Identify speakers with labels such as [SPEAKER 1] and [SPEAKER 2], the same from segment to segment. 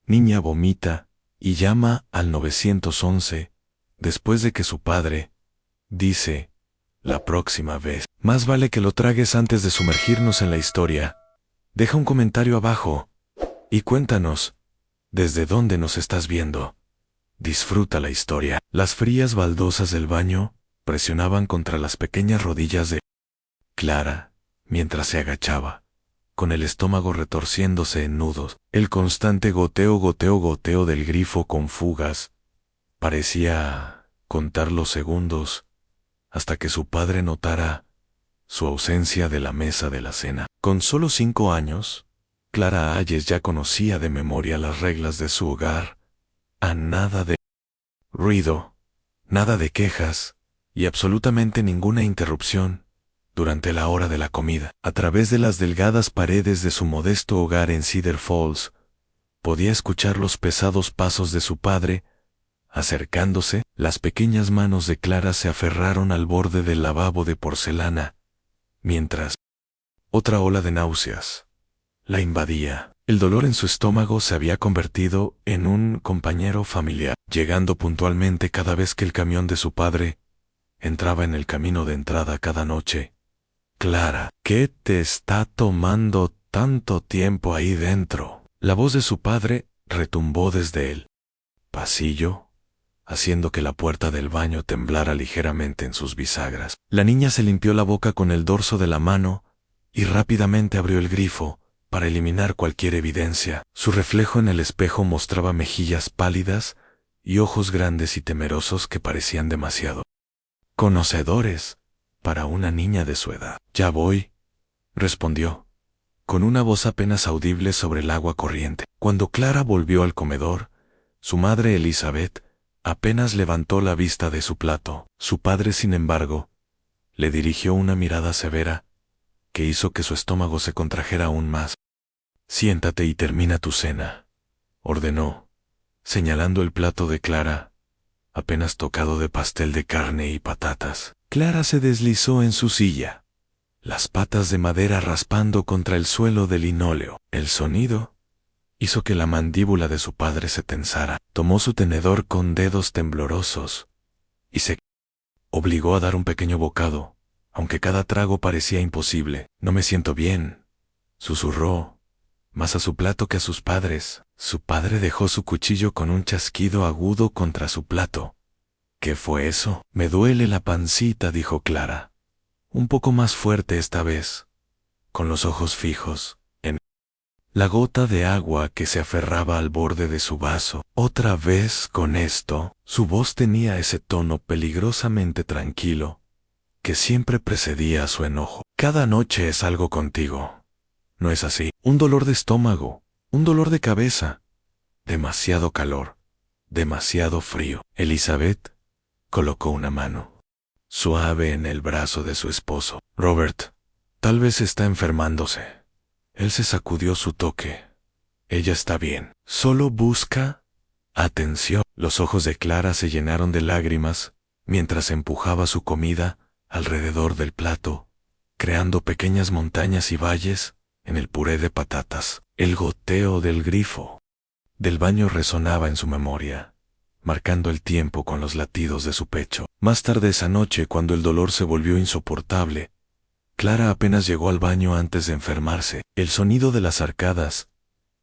[SPEAKER 1] Niña vomita y llama al 911 después de que su padre dice, la próxima vez. Más vale que lo tragues antes de sumergirnos en la historia. Deja un comentario abajo y cuéntanos desde dónde nos estás viendo. Disfruta la historia. Las frías baldosas del baño presionaban contra las pequeñas rodillas de Clara mientras se agachaba, con el estómago retorciéndose en nudos. El constante goteo del grifo con fugas parecía contar los segundos hasta que su padre notara su ausencia de la mesa de la cena. Con solo 5 años, Clara Hayes ya conocía de memoria las reglas de su hogar. A nada de ruido, nada de quejas y absolutamente ninguna interrupción durante la hora de la comida. A través de las delgadas paredes de su modesto hogar en Cedar Falls, podía escuchar los pesados pasos de su padre. Acercándose, las pequeñas manos de Clara se aferraron al borde del lavabo de porcelana, mientras otra ola de náuseas la invadía. El dolor en su estómago se había convertido en un compañero familiar, llegando puntualmente cada vez que el camión de su padre entraba en el camino de entrada cada noche. Clara, ¿qué te está tomando tanto tiempo ahí dentro? La voz de su padre retumbó desde el pasillo, haciendo que la puerta del baño temblara ligeramente en sus bisagras. La niña se limpió la boca con el dorso de la mano y rápidamente abrió el grifo para eliminar cualquier evidencia. Su reflejo en el espejo mostraba mejillas pálidas y ojos grandes y temerosos que parecían demasiado conocedores para una niña de su edad. «Ya voy», respondió, con una voz apenas audible sobre el agua corriente. Cuando Clara volvió al comedor, su madre Elizabeth apenas levantó la vista de su plato. Su padre, sin embargo, le dirigió una mirada severa que hizo que su estómago se contrajera aún más. «Siéntate y termina tu cena», ordenó, señalando el plato de Clara, apenas tocado de pastel de carne y patatas. Clara se deslizó en su silla, las patas de madera raspando contra el suelo de linóleo. El sonido hizo que la mandíbula de su padre se tensara. Tomó su tenedor con dedos temblorosos y se obligó a dar un pequeño bocado, aunque cada trago parecía imposible. «No me siento bien», susurró, más a su plato que a sus padres. Su padre dejó su cuchillo con un chasquido agudo contra su plato. «¿Qué fue eso?» «Me duele la pancita», dijo Clara, un poco más fuerte esta vez, con los ojos fijos en la gota de agua que se aferraba al borde de su vaso. Otra vez con esto. Su voz tenía ese tono peligrosamente tranquilo que siempre precedía a su enojo. «Cada noche es algo contigo, ¿no es así? Un dolor de estómago, un dolor de cabeza, demasiado calor, demasiado frío». Elizabeth colocó una mano suave en el brazo de su esposo. «Robert, tal vez está enfermándose». Él se sacudió su toque. «Ella está bien. Solo busca atención». Los ojos de Clara se llenaron de lágrimas mientras empujaba su comida alrededor del plato, creando pequeñas montañas y valles en el puré de patatas. El goteo del grifo del baño resonaba en su memoria, marcando el tiempo con los latidos de su pecho. Más tarde esa noche, cuando el dolor se volvió insoportable, Clara apenas llegó al baño antes de enfermarse. El sonido de las arcadas,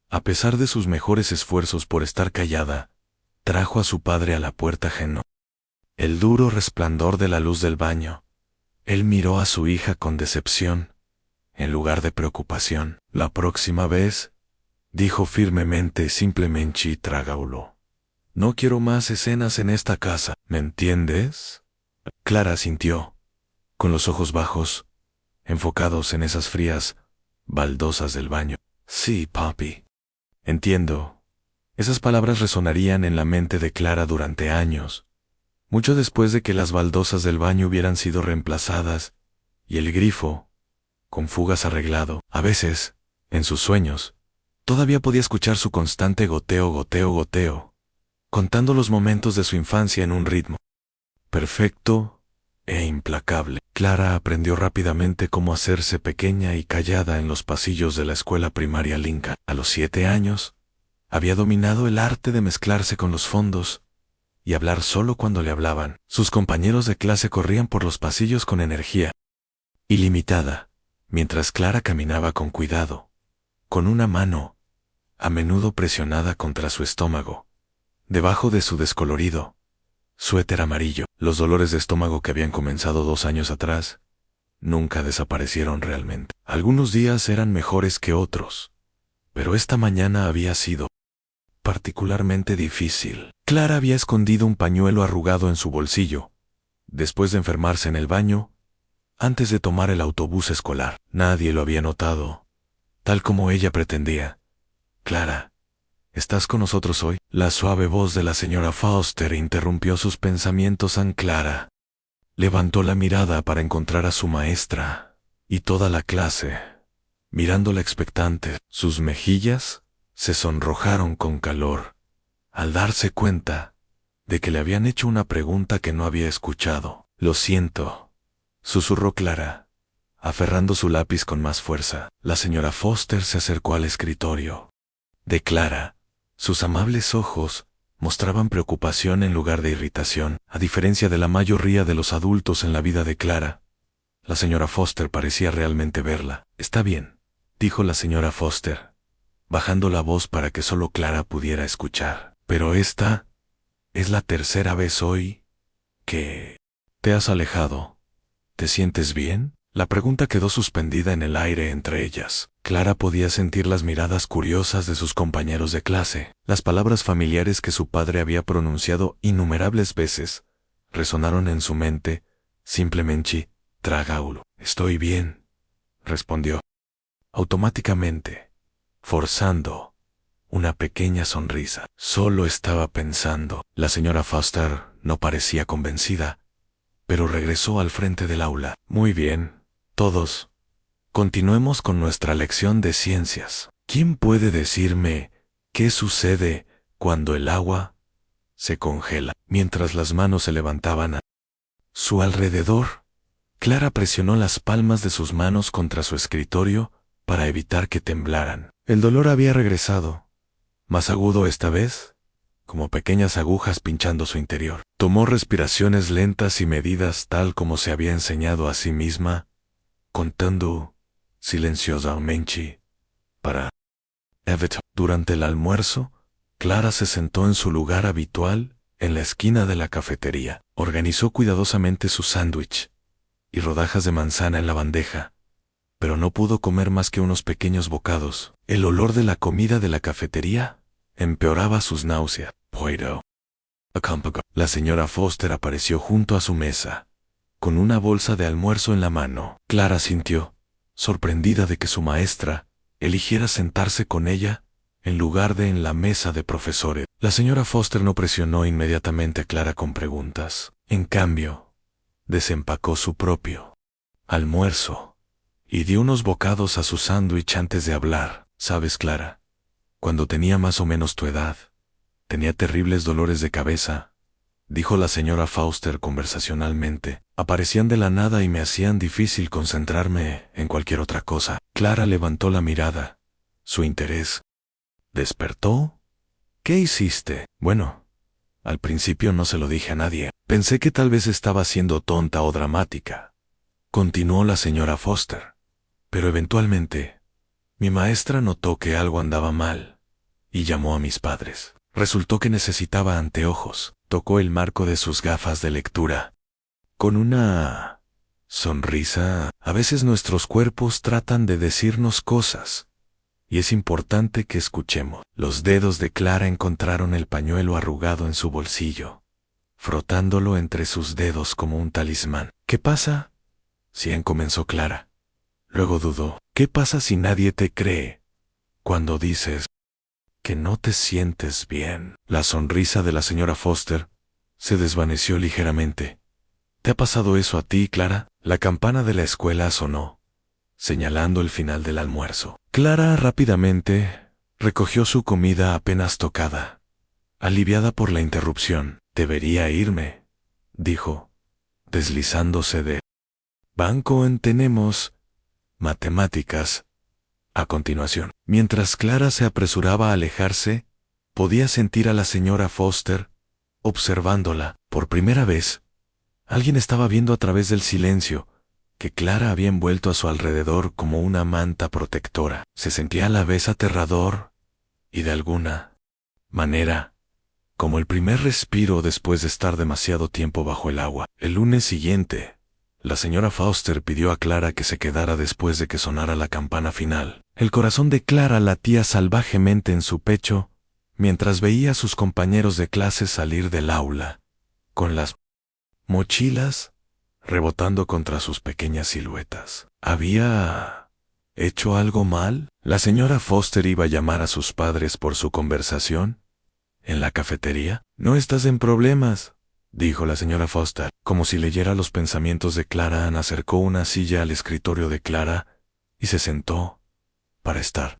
[SPEAKER 1] a pesar de sus mejores esfuerzos por estar callada, trajo a su padre a la puerta ajeno. El duro resplandor de la luz del baño. Él miró a su hija con decepción, en lugar de preocupación. «La próxima vez», dijo firmemente, «simplemente trágalo. No quiero más escenas en esta casa. ¿Me entiendes?» Clara asintió, con los ojos bajos, enfocados en esas frías baldosas del baño. «Sí, papi. Entiendo». Esas palabras resonarían en la mente de Clara durante años, mucho después de que las baldosas del baño hubieran sido reemplazadas y el grifo, con fugas arreglado. A veces, en sus sueños, todavía podía escuchar su constante goteo, contando los momentos de su infancia en un ritmo perfecto e implacable. Clara aprendió rápidamente cómo hacerse pequeña y callada en los pasillos de la escuela primaria Lincoln. A los 7 años, Había dominado el arte de mezclarse con los fondos y hablar solo cuando le hablaban. Sus compañeros de clase corrían por los pasillos con energía ilimitada, mientras Clara caminaba con cuidado, con una mano, a menudo presionada contra su estómago, debajo de su descolorido suéter amarillo. Los dolores de estómago que habían comenzado 2 años atrás nunca desaparecieron realmente. Algunos días eran mejores que otros, pero esta mañana había sido particularmente difícil. Clara había escondido un pañuelo arrugado en su bolsillo, después de enfermarse en el baño, antes de tomar el autobús escolar. Nadie lo había notado, tal como ella pretendía. Clara, ¿estás con nosotros hoy? La suave voz de la señora Foster interrumpió sus pensamientos. Clara levantó la mirada para encontrar a su maestra y toda la clase, mirándola expectante. Sus mejillas se sonrojaron con calor al darse cuenta de que le habían hecho una pregunta que no había escuchado. Lo siento, susurró Clara, aferrando su lápiz con más fuerza. La señora Foster se acercó al escritorio de Clara. Sus amables ojos mostraban preocupación en lugar de irritación. A diferencia de la mayoría de los adultos en la vida de Clara, la señora Foster parecía realmente verla. Está bien, dijo la señora Foster, bajando la voz para que solo Clara pudiera escuchar. Pero esta es la tercera vez hoy que te has alejado. ¿Te sientes bien? La pregunta quedó suspendida en el aire entre ellas. Clara podía sentir las miradas curiosas de sus compañeros de clase. Las palabras familiares que su padre había pronunciado innumerables veces resonaron en su mente. Simplemente, Tragaulo. Estoy bien, respondió automáticamente, forzando una pequeña sonrisa. Solo estaba pensando. La señora Foster no parecía convencida, pero regresó al frente del aula. Muy bien, todos, continuemos con nuestra lección de ciencias. ¿Quién puede decirme qué sucede cuando el agua se congela? Mientras las manos se levantaban a su alrededor, Clara presionó las palmas de sus manos contra su escritorio para evitar que temblaran. El dolor había regresado, más agudo esta vez, como pequeñas agujas pinchando su interior. Tomó respiraciones lentas y medidas tal como se había enseñado a sí misma, contando silenciosamente para evitar. Durante el almuerzo, Clara se sentó en su lugar habitual en la esquina de la cafetería. Organizó cuidadosamente su sándwich y rodajas de manzana en la bandeja, pero no pudo comer más que unos pequeños bocados. El olor de la comida de la cafetería empeoraba sus náuseas. La señora Foster apareció junto a su mesa, con una bolsa de almuerzo en la mano. Clara sintió, sorprendida de que su maestra eligiera sentarse con ella en lugar de en la mesa de profesores. La señora Foster no presionó inmediatamente a Clara con preguntas. En cambio, desempacó su propio almuerzo y dio unos bocados a su sándwich antes de hablar. ¿Sabes, Clara? Cuando tenía más o menos tu edad, tenía terribles dolores de cabeza, dijo la señora Foster conversacionalmente. Aparecían de la nada y me hacían difícil concentrarme en cualquier otra cosa. Clara levantó la mirada. Su interés despertó. ¿Qué hiciste? Bueno, al principio no se lo dije a nadie. Pensé que tal vez estaba siendo tonta o dramática, continuó la señora Foster. Pero eventualmente, mi maestra notó que algo andaba mal y llamó a mis padres. Resultó que necesitaba anteojos. Tocó el marco de sus gafas de lectura con una sonrisa. A veces nuestros cuerpos tratan de decirnos cosas y es importante que escuchemos. Los dedos de Clara encontraron el pañuelo arrugado en su bolsillo, frotándolo entre sus dedos como un talismán. ¿Qué pasa? Bien, comenzó Clara. Luego dudó. ¿Qué pasa si nadie te cree cuando dices que no te sientes bien? La sonrisa de la señora Foster se desvaneció ligeramente. ¿Te ha pasado eso a ti, Clara? La campana de la escuela sonó, señalando el final del almuerzo. Clara rápidamente recogió su comida apenas tocada, aliviada por la interrupción. Debería irme, dijo, deslizándose de banco en tenemos matemáticas. A continuación, mientras Clara se apresuraba a alejarse, Podía sentir a la señora Foster observándola. Por primera vez, alguien estaba viendo a través del silencio que Clara había envuelto a su alrededor como una manta protectora. Se sentía a la vez aterrador y de alguna manera como el primer respiro después de estar demasiado tiempo bajo el agua. El lunes siguiente, la señora Foster pidió a Clara que se quedara después de que sonara la campana final. El corazón de Clara latía salvajemente en su pecho mientras veía a sus compañeros de clase salir del aula, con las mochilas rebotando contra sus pequeñas siluetas. ¿Había hecho algo mal? La señora Foster iba a llamar a sus padres por su conversación en la cafetería. «No estás en problemas», dijo la señora Foster. Como si leyera los pensamientos de Clara, Anne acercó una silla al escritorio de Clara y se sentó para estar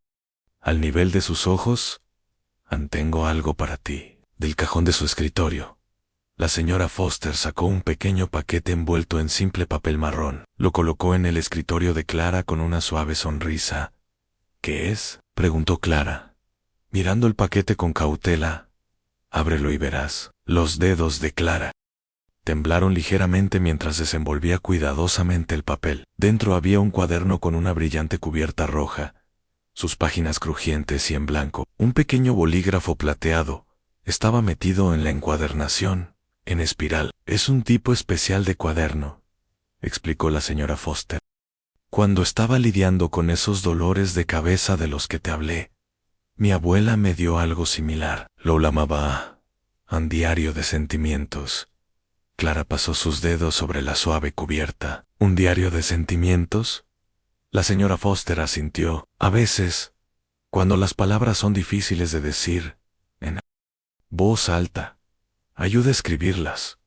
[SPEAKER 1] al nivel de sus ojos. «Anne, tengo algo para ti». Del cajón de su escritorio, la señora Foster sacó un pequeño paquete envuelto en simple papel marrón. Lo colocó en el escritorio de Clara con una suave sonrisa. «¿Qué es?», preguntó Clara, mirando el paquete con cautela. «Ábrelo y verás». Los dedos de Clara temblaron ligeramente mientras desenvolvía cuidadosamente el papel. Dentro había un cuaderno con una brillante cubierta roja, sus páginas crujientes y en blanco. Un pequeño bolígrafo plateado estaba metido en la encuadernación, en espiral. «Es un tipo especial de cuaderno», explicó la señora Foster. «Cuando estaba lidiando con esos dolores de cabeza de los que te hablé, mi abuela me dio algo similar. Lo llamaba un diario de sentimientos». Clara pasó sus dedos sobre la suave cubierta. «¿Un diario de sentimientos?». La señora Foster asintió. «A veces, cuando las palabras son difíciles de decir en voz alta, ayuda a escribirlas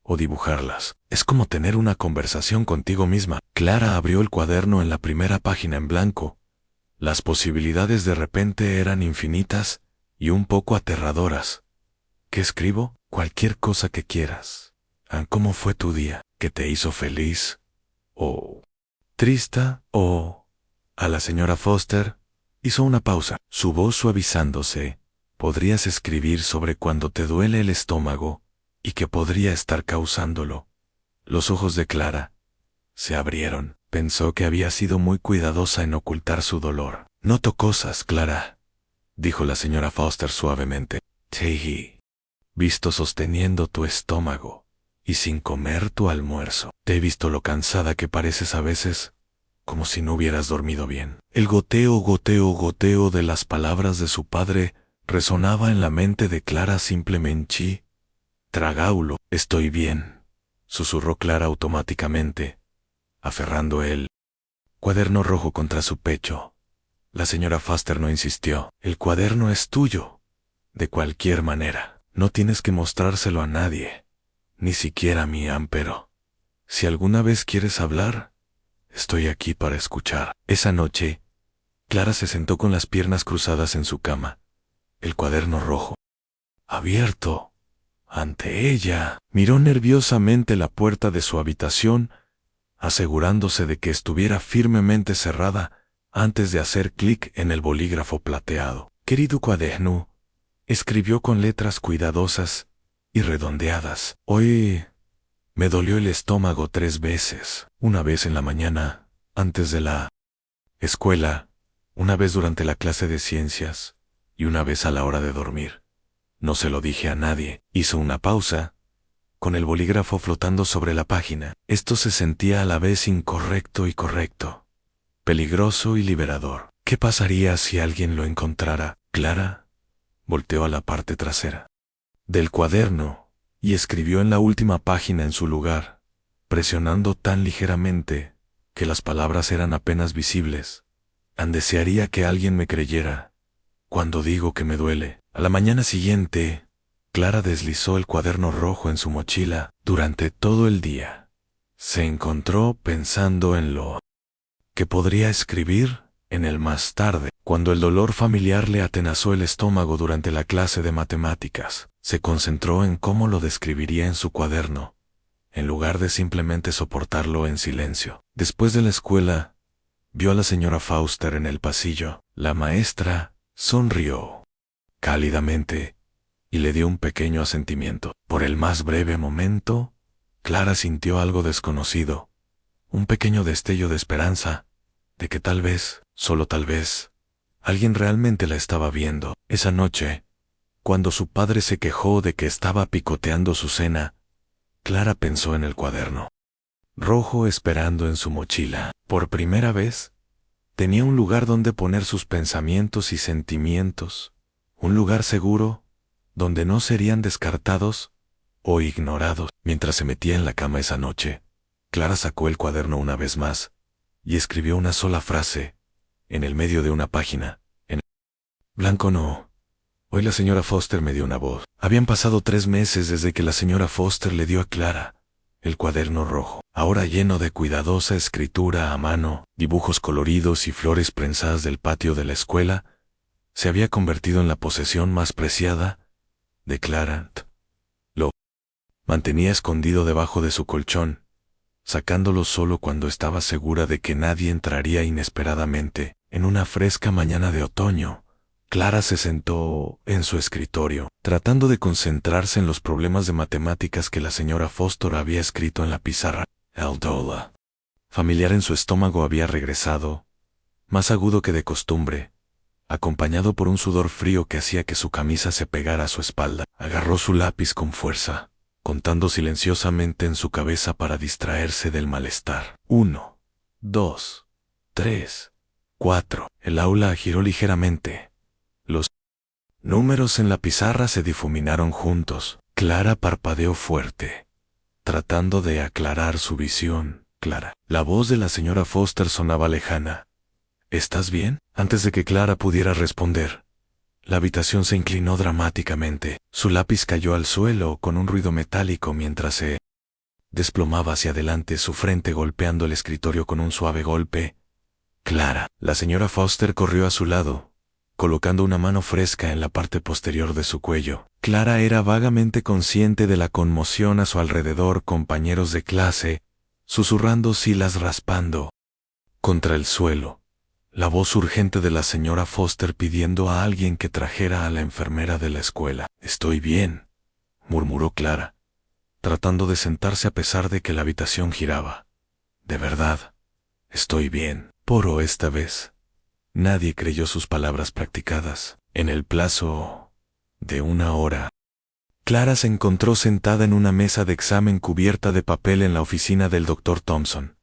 [SPEAKER 1] o dibujarlas. Es como tener una conversación contigo misma». Clara abrió el cuaderno en la primera página en blanco. Las posibilidades de repente eran infinitas y un poco aterradoras. «¿Qué escribo?». «Cualquier cosa que quieras. ¿Cómo fue tu día? ¿Qué te hizo feliz? ¿O triste? ¿O...». A la señora Foster hizo una pausa, su voz suavizándose. «Podrías escribir sobre cuando te duele el estómago y qué podría estar causándolo». Los ojos de Clara se abrieron. Pensó que había sido muy cuidadosa en ocultar su dolor. «Noto cosas, Clara», dijo la señora Foster suavemente. «Te he visto sosteniendo tu estómago y sin comer tu almuerzo. Te he visto lo cansada que pareces a veces, como si no hubieras dormido bien». El goteo, goteo, goteo de las palabras de su padre resonaba en la mente de Clara simplemente. «Tragaulo». «Estoy bien», susurró Clara automáticamente, aferrando el cuaderno rojo contra su pecho. La señora Foster no insistió. «El cuaderno es tuyo, de cualquier manera. No tienes que mostrárselo a nadie, ni siquiera a mí, Anne, pero si alguna vez quieres hablar, estoy aquí para escuchar». Esa noche, Clara se sentó con las piernas cruzadas en su cama, el cuaderno rojo abierto ante ella. Miró nerviosamente la puerta de su habitación, asegurándose de que estuviera firmemente cerrada antes de hacer clic en el bolígrafo plateado. «Querido cuaderno», escribió con letras cuidadosas y redondeadas. «Hoy me dolió el estómago 3 veces. Una vez en la mañana, antes de la escuela, una vez durante la clase de ciencias y una vez a la hora de dormir. No se lo dije a nadie». Hizo una pausa, con el bolígrafo flotando sobre la página. Esto se sentía a la vez incorrecto y correcto, peligroso y liberador. ¿Qué pasaría si alguien lo encontrara? Clara volteó a la parte trasera del cuaderno y escribió en la última página en su lugar, presionando tan ligeramente que las palabras eran apenas visibles. «Anne, desearía que alguien me creyera cuando digo que me duele». A la mañana siguiente, Clara deslizó el cuaderno rojo en su mochila. Durante todo el día, se encontró pensando en lo que podría escribir en él más tarde. Cuando el dolor familiar le atenazó el estómago durante la clase de matemáticas, se concentró en cómo lo describiría en su cuaderno, en lugar de simplemente soportarlo en silencio. Después de la escuela, vio a la señora Foster en el pasillo. La maestra sonrió cálidamente y le dio un pequeño asentimiento. Por el más breve momento, Clara sintió algo desconocido, un pequeño destello de esperanza, de que tal vez, solo tal vez, alguien realmente la estaba viendo. Esa noche, cuando su padre se quejó de que estaba picoteando su cena, Clara pensó en el cuaderno rojo esperando en su mochila. Por primera vez, tenía un lugar donde poner sus pensamientos y sentimientos, un lugar seguro, donde no serían descartados o ignorados. Mientras se metía en la cama esa noche, Clara sacó el cuaderno una vez más y escribió una sola frase, en el medio de una página, en blanco. No. Hoy la señora Foster me dio una voz. Habían pasado 3 meses desde que la señora Foster le dio a Clara el cuaderno rojo, ahora lleno de cuidadosa escritura a mano, dibujos coloridos y flores prensadas del patio de la escuela. Se había convertido en la posesión más preciada de Clara. Lo mantenía escondido debajo de su colchón, sacándolo solo cuando estaba segura de que nadie entraría inesperadamente. En una fresca mañana de otoño, Clara se sentó en su escritorio, tratando de concentrarse en los problemas de matemáticas que la señora Foster había escrito en la pizarra. El dolor familiar en su estómago había regresado, más agudo que de costumbre, acompañado por un sudor frío que hacía que su camisa se pegara a su espalda. Agarró su lápiz con fuerza, contando silenciosamente en su cabeza para distraerse del malestar. 1, 2, 3, 4. El aula giró ligeramente. Los números en la pizarra se difuminaron juntos. Clara parpadeó fuerte, tratando de aclarar su visión. Clara. La voz de la señora Foster sonaba lejana. ¿Estás bien? Antes de que Clara pudiera responder, la habitación se inclinó dramáticamente. Su lápiz cayó al suelo con un ruido metálico mientras se desplomaba hacia adelante, su frente golpeando el escritorio con un suave golpe. Clara. La señora Foster corrió a su lado, colocando una mano fresca en la parte posterior de su cuello. Clara era vagamente consciente de la conmoción a su alrededor, compañeros de clase, susurrando silas raspando contra el suelo. La voz urgente de la señora Foster pidiendo a alguien que trajera a la enfermera de la escuela. «Estoy bien», murmuró Clara, tratando de sentarse a pesar de que la habitación giraba. «De verdad, estoy bien». Pero esta vez, nadie creyó sus palabras practicadas. En el plazo de 1 hora, Clara se encontró sentada en una mesa de examen cubierta de papel en la oficina del Dr. Thompson,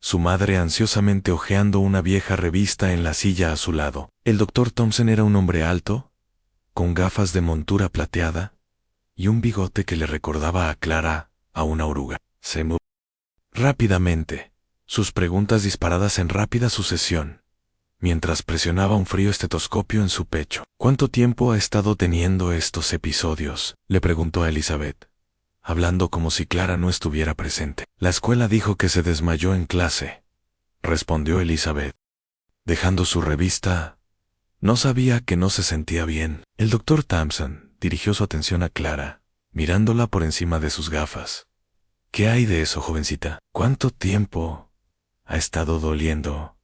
[SPEAKER 1] su madre ansiosamente hojeando una vieja revista en la silla a su lado. El Dr. Thompson era un hombre alto, con gafas de montura plateada y un bigote que le recordaba a Clara a una oruga. Se movió rápidamente, sus preguntas disparadas en rápida sucesión, mientras presionaba un frío estetoscopio en su pecho. «¿Cuánto tiempo ha estado teniendo estos episodios?», le preguntó a Elizabeth, hablando como si Clara no estuviera presente. «La escuela dijo que se desmayó en clase», respondió Elizabeth, dejando su revista. No sabía que no se sentía bien. El Dr. Thompson dirigió su atención a Clara, mirándola por encima de sus gafas. «¿Qué hay de eso, jovencita? ¿Cuánto tiempo ha estado doliendo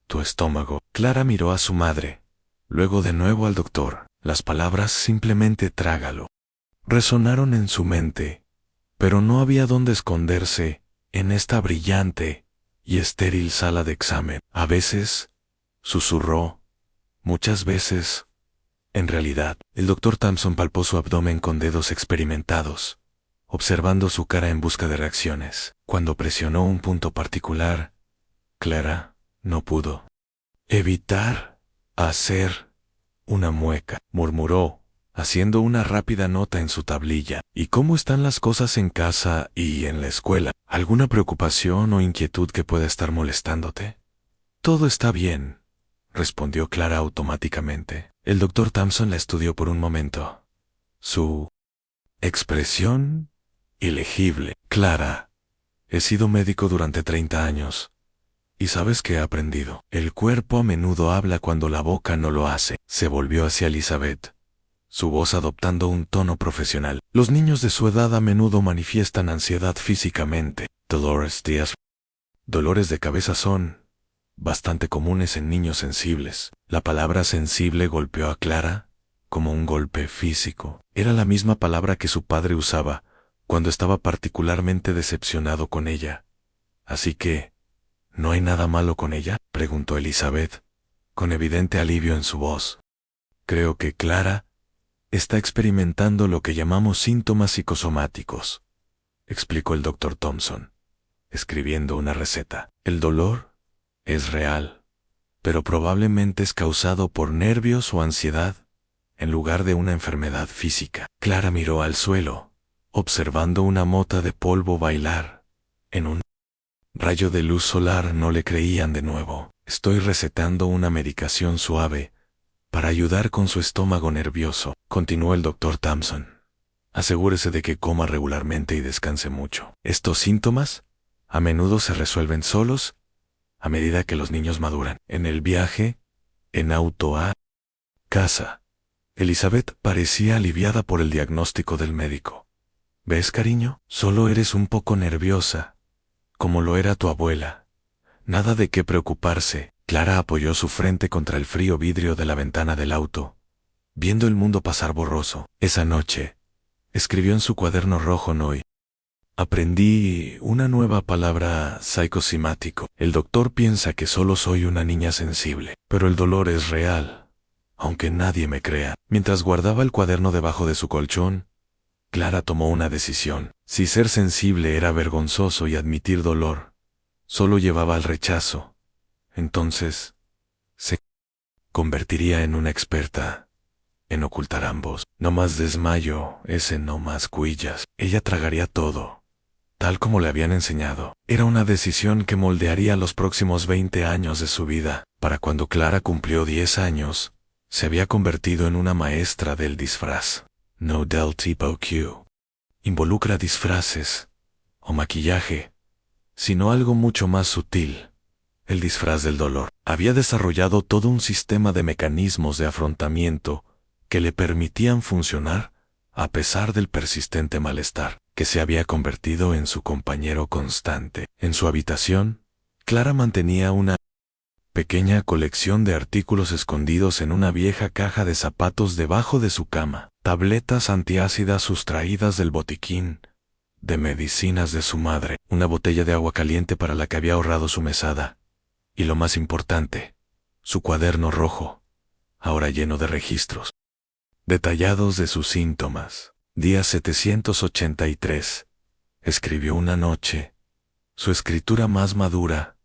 [SPEAKER 1] tu estómago?» Clara miró a su madre, luego de nuevo al doctor. Las palabras «simplemente trágalo» resonaron en su mente, pero no había dónde esconderse en esta brillante y estéril sala de examen. «A veces», susurró, «muchas veces». En realidad, el Dr. Thompson palpó su abdomen con dedos experimentados, observando su cara en busca de reacciones. Cuando presionó un punto particular, Clara no pudo evitar hacer una mueca. Murmuró, haciendo una rápida nota en su tablilla. «¿Y cómo están las cosas en casa y en la escuela? ¿Alguna preocupación o inquietud que pueda estar molestándote?» «Todo está bien», respondió Clara automáticamente. El Dr. Thompson la estudió por un momento. Su expresión ilegible. «Clara, he sido médico durante 30 años. ¿Y sabes qué he aprendido? El cuerpo a menudo habla cuando la boca no lo hace». Se volvió hacia Elizabeth, su voz adoptando un tono profesional. «Los niños de su edad a menudo manifiestan ansiedad físicamente. Dolores de cabeza son bastante comunes en niños sensibles». La palabra sensible golpeó a Clara, como un golpe físico. Era la misma palabra que su padre usaba cuando estaba particularmente decepcionado con ella. Así que, ¿no hay nada malo con ella?, preguntó Elizabeth, con evidente alivio en su voz. Creo que Clara está experimentando lo que llamamos síntomas psicosomáticos, explicó el doctor Thompson, escribiendo una receta. El dolor es real, pero probablemente es causado por nervios o ansiedad, en lugar de una enfermedad física. Clara miró al suelo, observando una mota de polvo bailar en un rayo de luz solar. No le creían de nuevo. Estoy recetando una medicación suave para ayudar con su estómago nervioso, continuó el doctor Thompson. Asegúrese de que coma regularmente y descanse mucho. Estos síntomas a menudo se resuelven solos a medida que los niños maduran. En el viaje en auto a casa, Elizabeth parecía aliviada por el diagnóstico del médico. ¿Ves, cariño? Solo eres un poco nerviosa, como lo era tu abuela. Nada de qué preocuparse. Clara apoyó su frente contra el frío vidrio de la ventana del auto, viendo el mundo pasar borroso. Esa noche, escribió en su cuaderno rojo Noy: aprendí una nueva palabra: psicosomático. El doctor piensa que solo soy una niña sensible, pero el dolor es real, aunque nadie me crea. Mientras guardaba el cuaderno debajo de su colchón, Clara tomó una decisión. Si ser sensible era vergonzoso y admitir dolor solo llevaba al rechazo, entonces se convertiría en una experta en ocultar ambos. No más desmayo, no más cuillas. Ella tragaría todo, tal como le habían enseñado. Era una decisión que moldearía los próximos 20 años de su vida. Para cuando Clara cumplió 10 años, se había convertido en una maestra del disfraz. No del tipo que involucra disfraces o maquillaje, sino algo mucho más sutil: el disfraz del dolor. Había desarrollado todo un sistema de mecanismos de afrontamiento que le permitían funcionar a pesar del persistente malestar, que se había convertido en su compañero constante. En su habitación, Clara mantenía una pequeña colección de artículos escondidos en una vieja caja de zapatos debajo de su cama. Tabletas antiácidas sustraídas del botiquín de medicinas de su madre, una botella de agua caliente para la que había ahorrado su mesada, y lo más importante, su cuaderno rojo, ahora lleno de registros detallados de sus síntomas. Día 783. Escribió una noche, su escritura más madura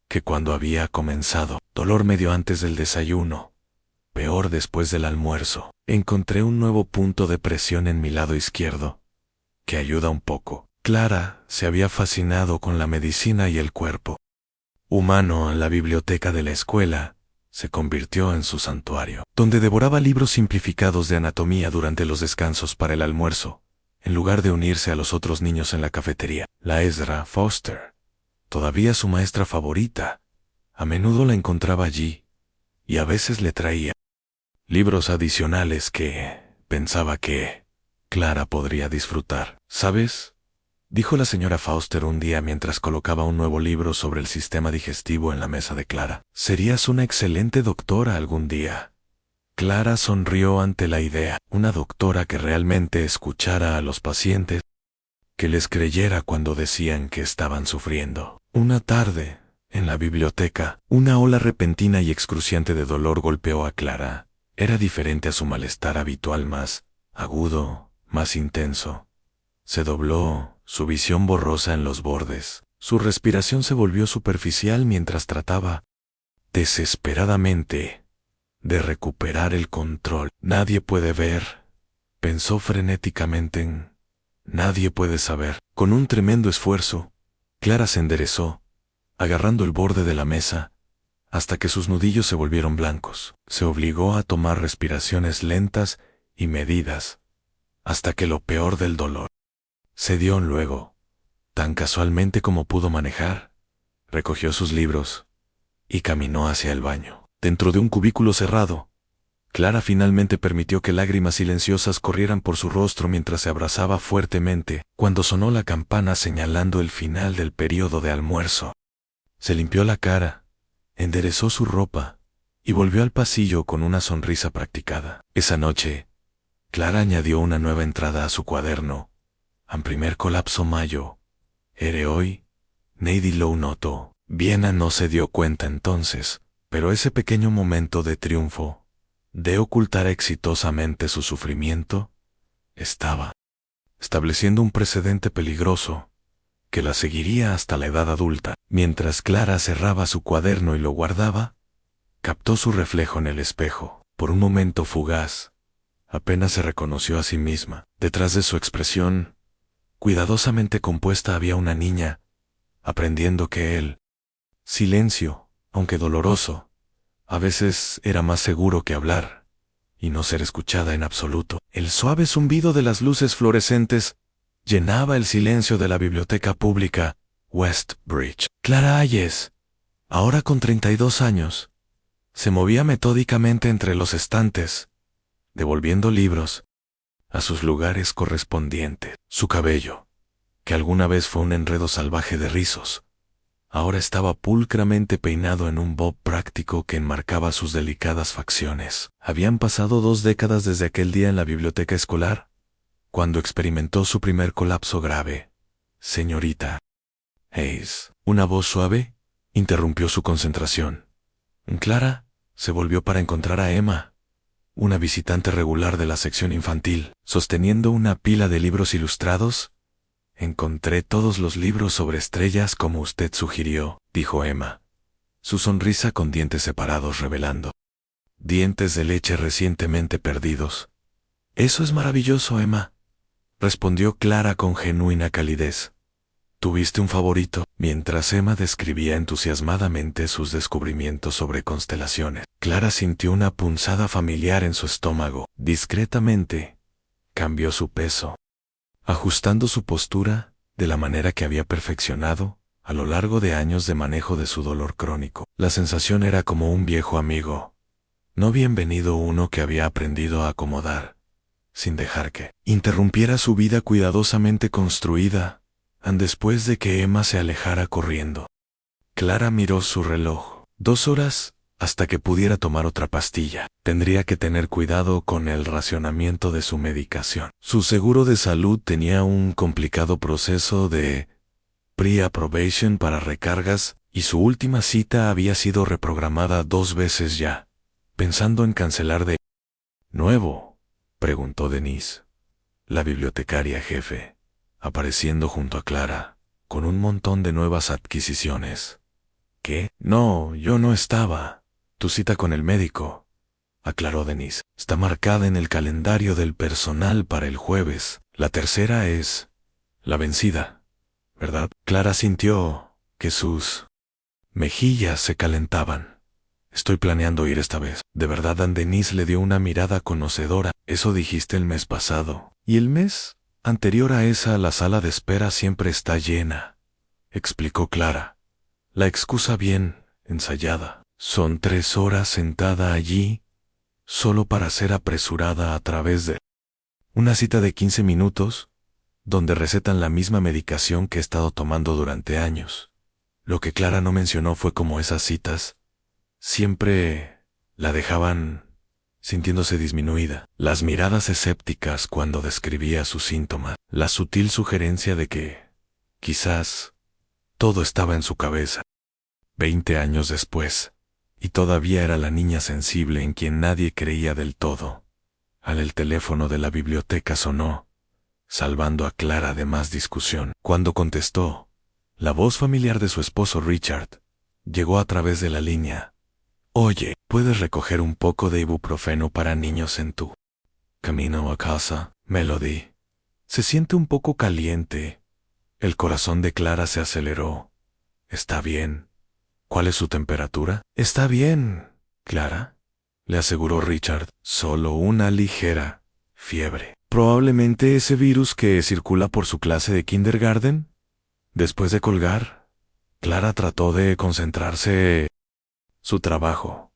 [SPEAKER 1] que cuando había comenzado. Dolor medio antes del desayuno, peor después del almuerzo. Encontré un nuevo punto de presión en mi lado izquierdo, que ayuda un poco. Clara se había fascinado con la medicina y el cuerpo humano. La biblioteca de la escuela se convirtió en su santuario, donde devoraba libros simplificados de anatomía durante los descansos para el almuerzo, en lugar de unirse a los otros niños en la cafetería. La Ezra Foster, todavía su maestra favorita, a menudo la encontraba allí, y a veces le traía libros adicionales que pensaba que Clara podría disfrutar. ¿Sabes?, dijo la señora Foster un día mientras colocaba un nuevo libro sobre el sistema digestivo en la mesa de Clara. Serías una excelente doctora algún día. Clara sonrió ante la idea. Una doctora que realmente escuchara a los pacientes, que les creyera cuando decían que estaban sufriendo. Una tarde, en la biblioteca, una ola repentina y excruciante de dolor golpeó a Clara. Era diferente a su malestar habitual, más agudo, más intenso. Se dobló, su visión borrosa en los bordes. Su respiración se volvió superficial mientras trataba desesperadamente de recuperar el control. Nadie puede ver, pensó frenéticamente nadie puede saber. Con un tremendo esfuerzo, Clara se enderezó, agarrando el borde de la mesa, hasta que sus nudillos se volvieron blancos. Se obligó a tomar respiraciones lentas y medidas, hasta que lo peor del dolor cedió. Luego, tan casualmente como pudo manejar, recogió sus libros y caminó hacia el baño. Dentro de un cubículo cerrado, Clara finalmente permitió que lágrimas silenciosas corrieran por su rostro mientras se abrazaba fuertemente. Cuando sonó la campana señalando el final del periodo de almuerzo, se limpió la cara, enderezó su ropa y volvió al pasillo con una sonrisa practicada. Esa noche, Clara añadió una nueva entrada a su cuaderno. Al primer colapso mayo. Ere hoy, Neidi lo notó. Viena no se dio cuenta entonces, pero ese pequeño momento de triunfo, de ocultar exitosamente su sufrimiento, estaba estableciendo un precedente peligroso, que la seguiría hasta la edad adulta. Mientras Clara cerraba su cuaderno y lo guardaba, captó su reflejo en el espejo. Por un momento fugaz, apenas se reconoció a sí misma. Detrás de su expresión, cuidadosamente compuesta, había una niña, aprendiendo que el silencio, aunque doloroso, a veces era más seguro que hablar, y no ser escuchada en absoluto. El suave zumbido de las luces fluorescentes llenaba el silencio de la biblioteca pública Westbridge. Clara Hayes, ahora con 32 años, se movía metódicamente entre los estantes, devolviendo libros a sus lugares correspondientes. Su cabello, que alguna vez fue un enredo salvaje de rizos, ahora estaba pulcramente peinado en un bob práctico que enmarcaba sus delicadas facciones. Habían pasado 2 décadas desde aquel día en la biblioteca escolar, cuando experimentó su primer colapso grave. Señorita Hayes, una voz suave interrumpió su concentración. Clara se volvió para encontrar a Emma, una visitante regular de la sección infantil, sosteniendo una pila de libros ilustrados. Encontré todos los libros sobre estrellas como usted sugirió, dijo Emma, su sonrisa con dientes separados revelando dientes de leche recientemente perdidos. Eso es maravilloso, Emma, respondió Clara con genuina calidez. ¿Tuviste un favorito? Mientras Emma describía entusiasmadamente sus descubrimientos sobre constelaciones, Clara sintió una punzada familiar en su estómago. Discretamente, cambió su peso, ajustando su postura de la manera que había perfeccionado a lo largo de años de manejo de su dolor crónico. La sensación era como un viejo amigo, no bienvenido, uno que había aprendido a acomodar, sin dejar que interrumpiera su vida cuidadosamente construida, después de que Emma se alejara corriendo. Clara miró su reloj. 2 horas hasta que pudiera tomar otra pastilla. Tendría que tener cuidado con el racionamiento de su medicación. Su seguro de salud tenía un complicado proceso de pre-approbation para recargas, y su última cita había sido reprogramada 2 veces ya. Pensando en cancelar de nuevo, preguntó Denise, la bibliotecaria jefe, apareciendo junto a Clara, con un montón de nuevas adquisiciones. ¿Qué? No, yo no estaba. Tu cita con el médico, aclaró Denise, está marcada en el calendario del personal para el jueves. La tercera es la vencida, ¿verdad? Clara sintió que sus mejillas se calentaban. Estoy planeando ir esta vez. De verdad, Denise le dio una mirada conocedora. Eso dijiste el mes pasado. ¿Y el mes anterior a esa? La sala de espera siempre está llena, explicó Clara. La excusa bien ensayada. Son 3 horas sentada allí, solo para ser apresurada a través de una cita de 15 minutos, donde recetan la misma medicación que he estado tomando durante años. Lo que Clara no mencionó fue cómo esas citas siempre la dejaban sintiéndose disminuida. Las miradas escépticas cuando describía sus síntomas, la sutil sugerencia de que, quizás, todo estaba en su cabeza. 20 años después, y todavía era la niña sensible en quien nadie creía del todo. El teléfono de la biblioteca sonó, salvando a Clara de más discusión. Cuando contestó, la voz familiar de su esposo Richard llegó a través de la línea. Oye, ¿puedes recoger un poco de ibuprofeno para niños en tu camino a casa? Melody. Se siente un poco caliente. El corazón de Clara se aceleró. ¿Está bien? ¿Cuál es su temperatura? Está bien, Clara, le aseguró Richard. Solo una ligera fiebre. Probablemente ese virus que circula por su clase de kindergarten. Después de colgar, Clara trató de concentrarse en su trabajo,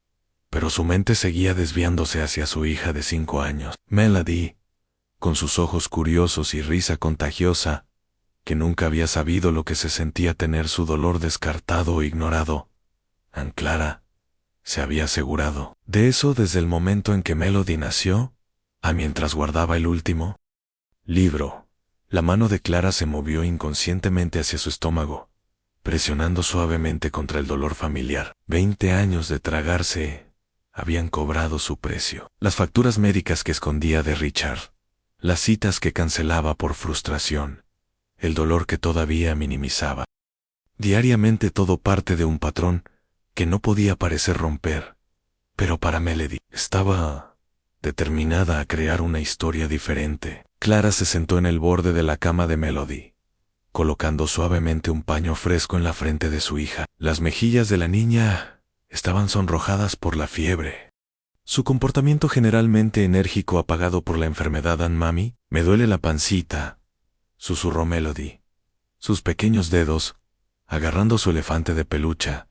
[SPEAKER 1] pero su mente seguía desviándose hacia su hija de 5 años, Melody, con sus ojos curiosos y risa contagiosa, que nunca había sabido lo que se sentía tener su dolor descartado o ignorado. Clara se había asegurado de eso desde el momento en que Melody nació, a mientras guardaba el último libro. La mano de Clara se movió inconscientemente hacia su estómago, presionando suavemente contra el dolor familiar. 20 años de tragarse habían cobrado su precio. Las facturas médicas que escondía de Richard, las citas que cancelaba por frustración, el dolor que todavía minimizaba. Diariamente todo parte de un patrón que no podía parecer romper, pero para Melody estaba determinada a crear una historia diferente. Clara se sentó en el borde de la cama de Melody, colocando suavemente un paño fresco en la frente de su hija. Las mejillas de la niña estaban sonrojadas por la fiebre. Su comportamiento generalmente enérgico apagado por la enfermedad. Mami, me duele la pancita, susurró Melody, sus pequeños dedos agarrando su elefante de peluche.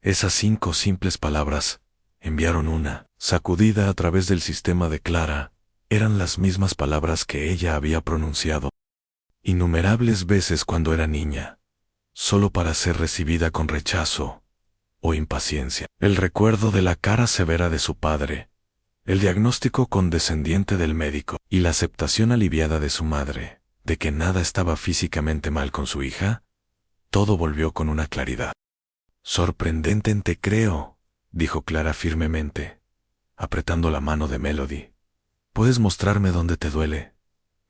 [SPEAKER 1] Esas 5 simples palabras enviaron una sacudida a través del sistema de Clara. Eran las mismas palabras que ella había pronunciado innumerables veces cuando era niña, solo para ser recibida con rechazo o impaciencia. El recuerdo de la cara severa de su padre, el diagnóstico condescendiente del médico y la aceptación aliviada de su madre de que nada estaba físicamente mal con su hija, todo volvió con una claridad. Sorprendente, te creo, dijo Clara firmemente, apretando la mano de Melody. ¿Puedes mostrarme dónde te duele,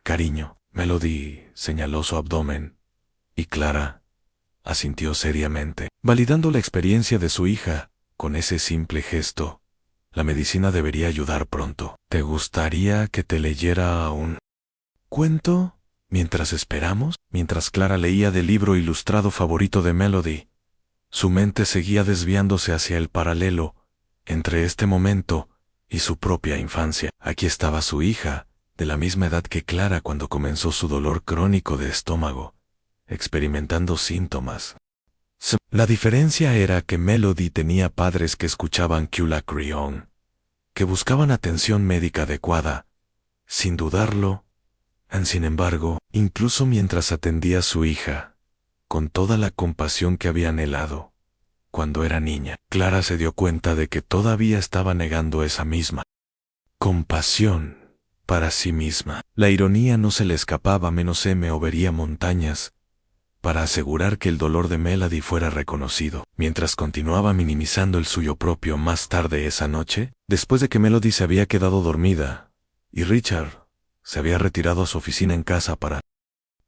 [SPEAKER 1] cariño? Melody señaló su abdomen, y Clara asintió seriamente, validando la experiencia de su hija. Con ese simple gesto, la medicina debería ayudar pronto. ¿Te gustaría que te leyera un cuento mientras esperamos? Mientras Clara leía del libro ilustrado favorito de Melody, su mente seguía desviándose hacia el paralelo entre este momento y su propia infancia. Aquí estaba su hija, de la misma edad que Clara cuando comenzó su dolor crónico de estómago, experimentando síntomas. La diferencia era que Melody tenía padres que escuchaban Cula Creon, que buscaban atención médica adecuada, sin dudarlo. Sin embargo, incluso mientras atendía a su hija, con toda la compasión que había anhelado cuando era niña, Clara se dio cuenta de que todavía estaba negando esa misma compasión para sí misma. La ironía no se le escapaba. Movería montañas para asegurar que el dolor de Melody fuera reconocido, mientras continuaba minimizando el suyo propio. Más tarde esa noche, después de que Melody se había quedado dormida y Richard se había retirado a su oficina en casa para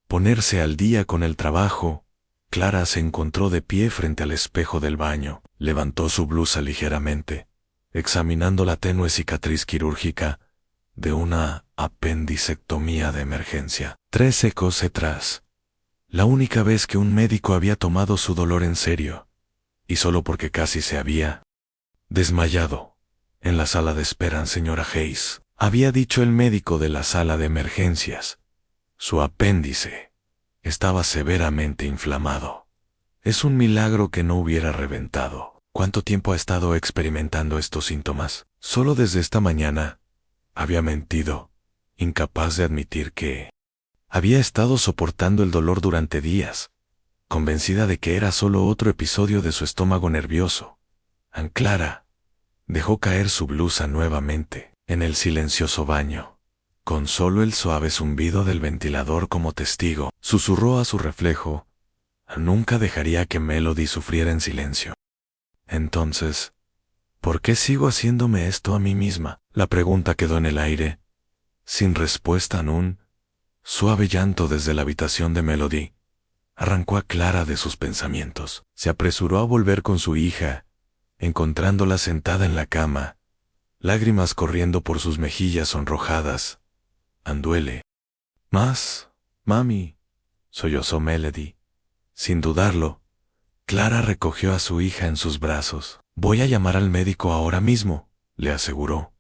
[SPEAKER 1] ponerse al día con el trabajo, Clara se encontró de pie frente al espejo del baño. Levantó su blusa ligeramente, examinando la tenue cicatriz quirúrgica de una apendicectomía de emergencia. 3 ecos atrás, la única vez que un médico había tomado su dolor en serio, y solo porque casi se había desmayado en la sala de espera. Señora Hayes, había dicho el médico de la sala de emergencias, su apéndice estaba severamente inflamado. Es un milagro que no hubiera reventado. ¿Cuánto tiempo ha estado experimentando estos síntomas? Solo desde esta mañana. Había mentido, incapaz de admitir que había estado soportando el dolor durante días, convencida de que era solo otro episodio de su estómago nervioso. Clara dejó caer su blusa nuevamente en el silencioso baño. Con solo el suave zumbido del ventilador como testigo, susurró a su reflejo: nunca dejaría que Melody sufriera en silencio. Entonces, ¿por qué sigo haciéndome esto a mí misma? La pregunta quedó en el aire, sin respuesta. Un suave llanto desde la habitación de Melody arrancó a Clara de sus pensamientos. Se apresuró a volver con su hija, encontrándola sentada en la cama, lágrimas corriendo por sus mejillas sonrojadas. Duele más, mami, sollozó Melody. Sin dudarlo, Clara recogió a su hija en sus brazos. Voy a llamar al médico ahora mismo, le aseguró,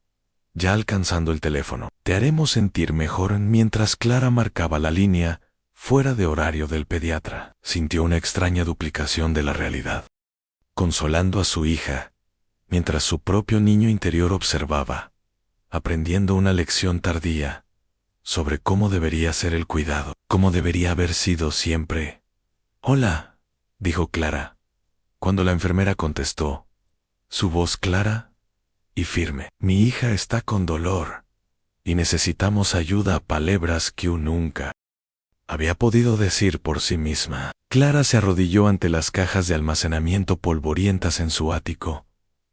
[SPEAKER 1] ya alcanzando el teléfono. Te haremos sentir mejor. Mientras Clara marcaba la línea, fuera de horario del pediatra, sintió una extraña duplicación de la realidad. Consolando a su hija, mientras su propio niño interior observaba, aprendiendo una lección tardía sobre cómo debería ser el cuidado, cómo debería haber sido siempre. Hola, dijo Clara, cuando la enfermera contestó, Su voz clara y firme. Mi hija está con dolor y necesitamos ayuda. Palabras que nunca había podido decir por sí misma. Clara se arrodilló ante las cajas de almacenamiento polvorientas en su ático,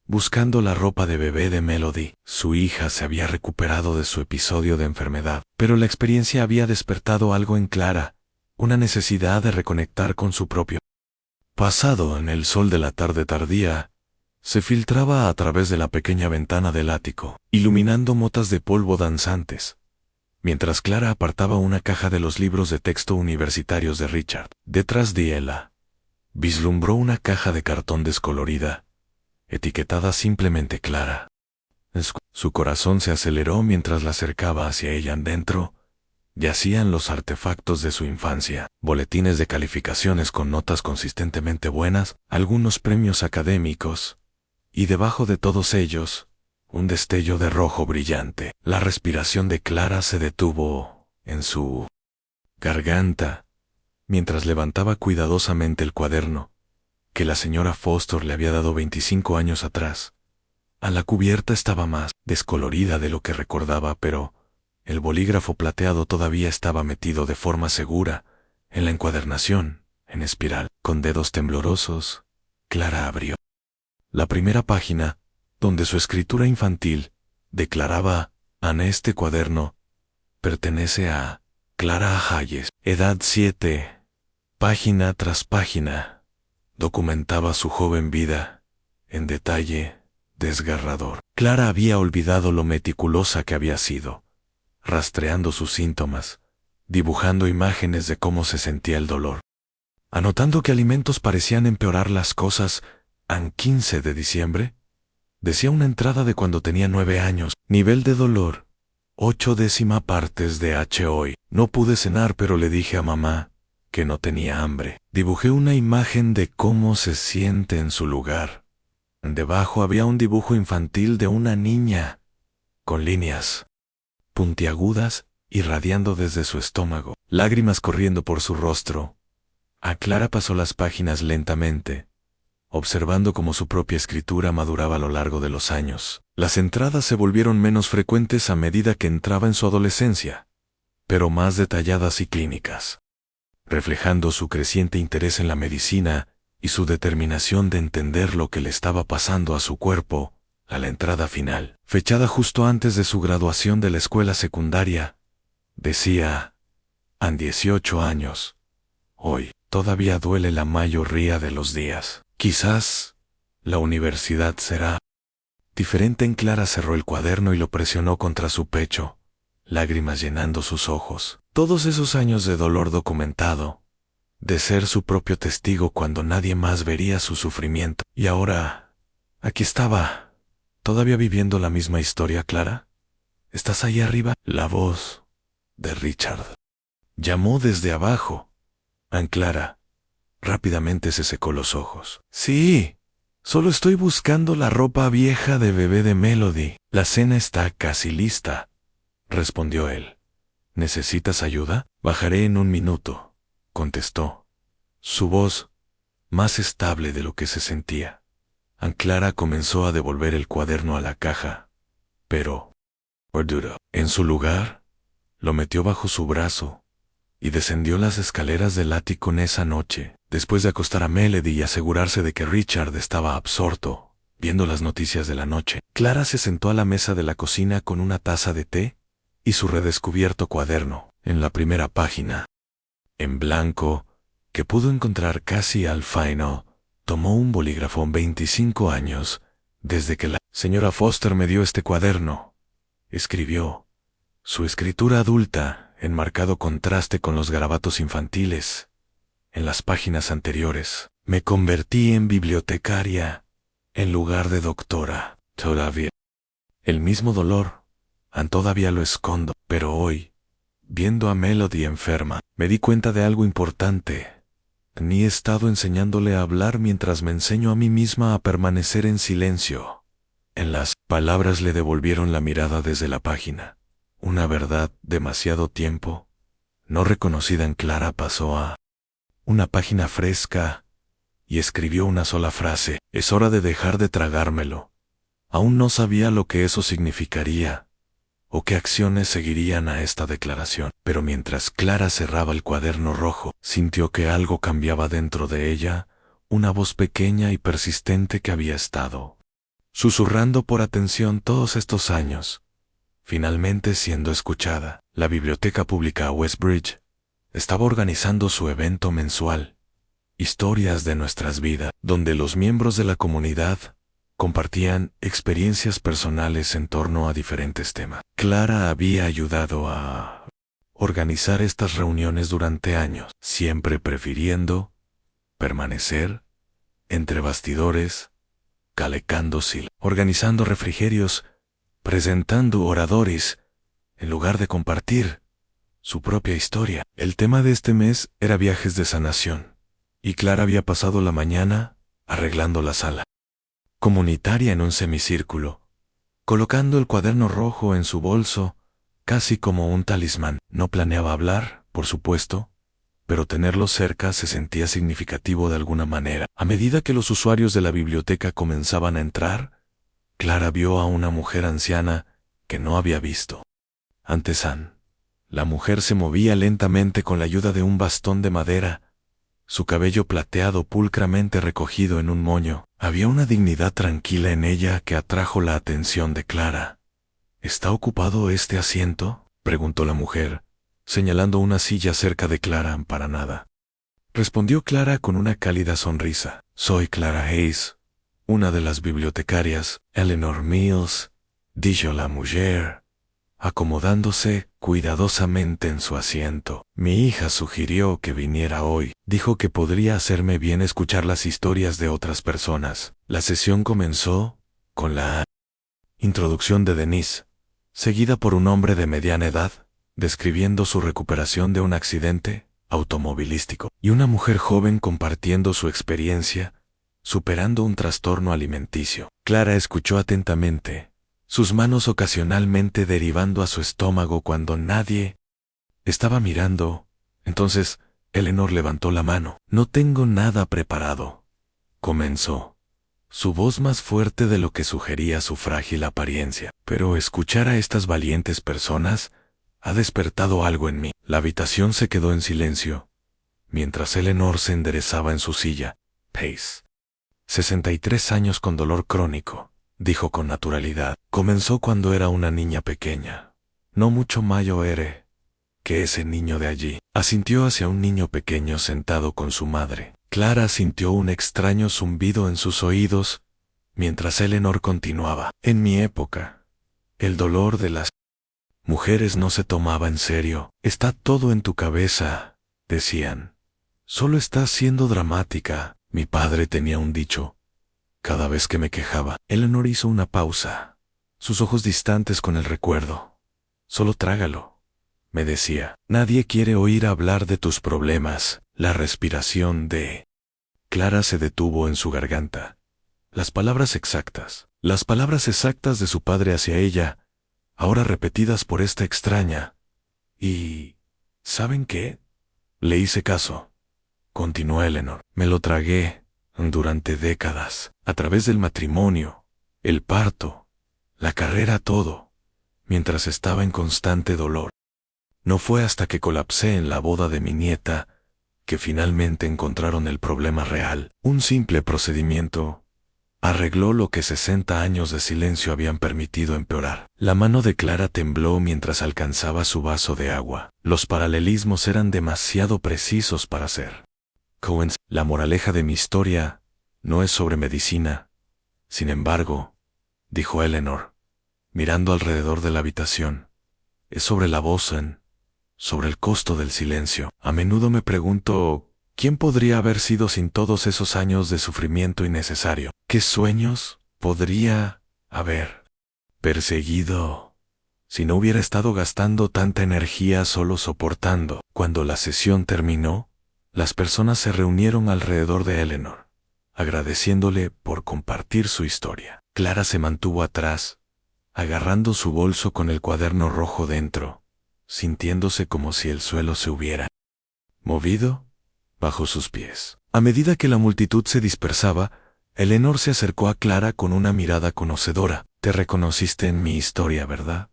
[SPEAKER 1] buscando la ropa de bebé de Melody. Su hija se había recuperado de su episodio de enfermedad, pero la experiencia había despertado algo en Clara, una necesidad de reconectar con su propio pasado. En el sol de la tarde tardía, se filtraba a través de la pequeña ventana del ático, iluminando motas de polvo danzantes, mientras Clara apartaba una caja de los libros de texto universitarios de Richard. Detrás de ella, vislumbró una caja de cartón descolorida, etiquetada simplemente Clara. Su corazón se aceleró mientras la acercaba hacia ella. Dentro yacían los artefactos de su infancia, boletines de calificaciones con notas consistentemente buenas, algunos premios académicos, y debajo de todos ellos, un destello de rojo brillante. La respiración de Clara se detuvo en su garganta mientras levantaba cuidadosamente el cuaderno que la señora Foster le había dado 25 años atrás. A la cubierta estaba más descolorida de lo que recordaba, pero el bolígrafo plateado todavía estaba metido de forma segura en la encuadernación, en espiral. Con dedos temblorosos, Clara abrió la primera página, donde su escritura infantil declaraba: Ana, este cuaderno pertenece a Clara Hayes, edad 7. Página tras página documentaba su joven vida, en detalle desgarrador. Clara había olvidado lo meticulosa que había sido, rastreando sus síntomas, dibujando imágenes de cómo se sentía el dolor, anotando que alimentos parecían empeorar las cosas. En 15 de diciembre, decía una entrada de cuando tenía 9 años, nivel de dolor, 0.8 partes de H. Hoy no pude cenar, pero le dije a mamá que no tenía hambre. Dibujé una imagen de cómo se siente en su lugar. Debajo había un dibujo infantil de una niña, con líneas puntiagudas irradiando desde su estómago, lágrimas corriendo por su rostro. A Clara pasó las páginas lentamente, observando cómo su propia escritura maduraba a lo largo de los años. Las entradas se volvieron menos frecuentes a medida que entraba en su adolescencia, pero más detalladas y clínicas, reflejando su creciente interés en la medicina y su determinación de entender lo que le estaba pasando a su cuerpo. A la entrada final, fechada justo antes de su graduación de la escuela secundaria, decía: «Han 18 años. Hoy todavía duele la mayoría de los días. Quizás la universidad será diferente». En Clara cerró el cuaderno y lo presionó contra su pecho, lágrimas llenando sus ojos. Todos esos años de dolor documentado, de ser su propio testigo cuando nadie más vería su sufrimiento. Y ahora, aquí estaba, todavía viviendo la misma historia. «Clara, ¿estás ahí arriba?». La voz de Richard llamó desde abajo. Clara rápidamente se secó los ojos. «Sí, solo estoy buscando la ropa vieja de bebé de Melody». «La cena está casi lista», respondió él. «¿Necesitas ayuda?». «Bajaré en un minuto», contestó, su voz más estable de lo que se sentía. Clara comenzó a devolver el cuaderno a la caja, pero en su lugar, lo metió bajo su brazo y descendió las escaleras del ático. En esa noche, después de acostar a Melody y asegurarse de que Richard estaba absorto viendo las noticias de la noche, Clara se sentó a la mesa de la cocina con una taza de té y su redescubierto cuaderno. En la primera página, en blanco, que pudo encontrar casi al final, tomó un bolígrafo. 25 años desde que la señora Foster me dio este cuaderno, escribió. Su escritura adulta, en marcado contraste con los garabatos infantiles en las páginas anteriores. «Me convertí en bibliotecaria en lugar de doctora. Todavía el mismo dolor, todavía lo escondo, pero hoy, viendo a Melody enferma, me di cuenta de algo importante. Ni he estado enseñándole a hablar mientras me enseño a mí misma a permanecer en silencio». En las palabras le devolvieron la mirada desde la página. Una verdad demasiado tiempo no reconocida en Clara pasó a una página fresca y escribió una sola frase: es hora de dejar de tragármelo. Aún no sabía lo que eso significaría, o qué acciones seguirían a esta declaración. Pero mientras Clara cerraba el cuaderno rojo, sintió que algo cambiaba dentro de ella, una voz pequeña y persistente que había estado susurrando por atención todos estos años, finalmente siendo escuchada. La Biblioteca Pública Westbridge estaba organizando su evento mensual, Historias de nuestras vidas, donde los miembros de la comunidad compartían experiencias personales en torno a diferentes temas. Clara había ayudado a organizar estas reuniones durante años, siempre prefiriendo permanecer entre bastidores, calecando organizando refrigerios, presentando oradores, en lugar de compartir su propia historia. El tema de este mes era viajes de sanación, y Clara había pasado la mañana arreglando la sala comunitaria en un semicírculo, colocando el cuaderno rojo en su bolso, casi como un talismán. No planeaba hablar, por supuesto, pero tenerlo cerca se sentía significativo de alguna manera. A medida que los usuarios de la biblioteca comenzaban a entrar, Clara vio a una mujer anciana que no había visto antes. La mujer se movía lentamente con la ayuda de un bastón de madera, su cabello plateado pulcramente recogido en un moño. Había una dignidad tranquila en ella que atrajo la atención de Clara. ¿Está ocupado este asiento?, preguntó la mujer, señalando una silla cerca de Clara. Para nada, respondió Clara con una cálida sonrisa. Soy Clara Hayes, una de las bibliotecarias. Eleanor Mills, dijo la mujer, acomodándose cuidadosamente en su asiento. Mi hija sugirió que viniera hoy. Dijo que podría hacerme bien escuchar las historias de otras personas. La sesión comenzó con la introducción de Denise, seguida por un hombre de mediana edad, describiendo su recuperación de un accidente automovilístico, y una mujer joven compartiendo su experiencia, superando un trastorno alimenticio. Clara escuchó atentamente, sus manos ocasionalmente derivando a su estómago cuando nadie estaba mirando. Entonces, Eleanor levantó la mano. No tengo nada preparado, comenzó, su voz más fuerte de lo que sugería su frágil apariencia. Pero escuchar a estas valientes personas ha despertado algo en mí. La habitación se quedó en silencio, mientras Eleanor se enderezaba en su silla. Pace, 63 años con dolor crónico, dijo con naturalidad. Comenzó cuando era una niña pequeña, no mucho mayor que ese niño de allí. Asintió hacia un niño pequeño sentado con su madre. Clara sintió un extraño zumbido en sus oídos, mientras Eleanor continuaba. En mi época, el dolor de las mujeres no se tomaba en serio. Está todo en tu cabeza, decían. Solo estás siendo dramática. Mi padre tenía un dicho cada vez que me quejaba. Eleanor hizo una pausa, sus ojos distantes con el recuerdo. Solo trágalo, me decía. Nadie quiere oír hablar de tus problemas. La respiración de Clara se detuvo en su garganta. Las palabras exactas de su padre hacia ella, ahora repetidas por esta extraña. Y ¿saben qué? Le hice caso, continuó Eleanor. Me lo tragué durante décadas, a través del matrimonio, el parto, la carrera, todo, mientras estaba en constante dolor. No fue hasta que colapsé en la boda de mi nieta que finalmente encontraron el problema real. Un simple procedimiento arregló lo que 60 años de silencio habían permitido empeorar. La mano de Clara tembló mientras alcanzaba su vaso de agua. Los paralelismos eran demasiado precisos para ser Coens. La moraleja de mi historia no es sobre medicina. Sin embargo, dijo Eleanor, mirando alrededor de la habitación, es sobre la voz, sobre el costo del silencio. A menudo me pregunto, ¿quién podría haber sido sin todos esos años de sufrimiento innecesario? ¿Qué sueños podría haber perseguido si no hubiera estado gastando tanta energía solo soportando? Cuando la sesión terminó, las personas se reunieron alrededor de Eleanor, agradeciéndole por compartir su historia. Clara se mantuvo atrás, agarrando su bolso con el cuaderno rojo dentro, sintiéndose como si el suelo se hubiera movido bajo sus pies. A medida que la multitud se dispersaba, Eleanor se acercó a Clara con una mirada conocedora. «Te reconociste en mi historia, ¿verdad?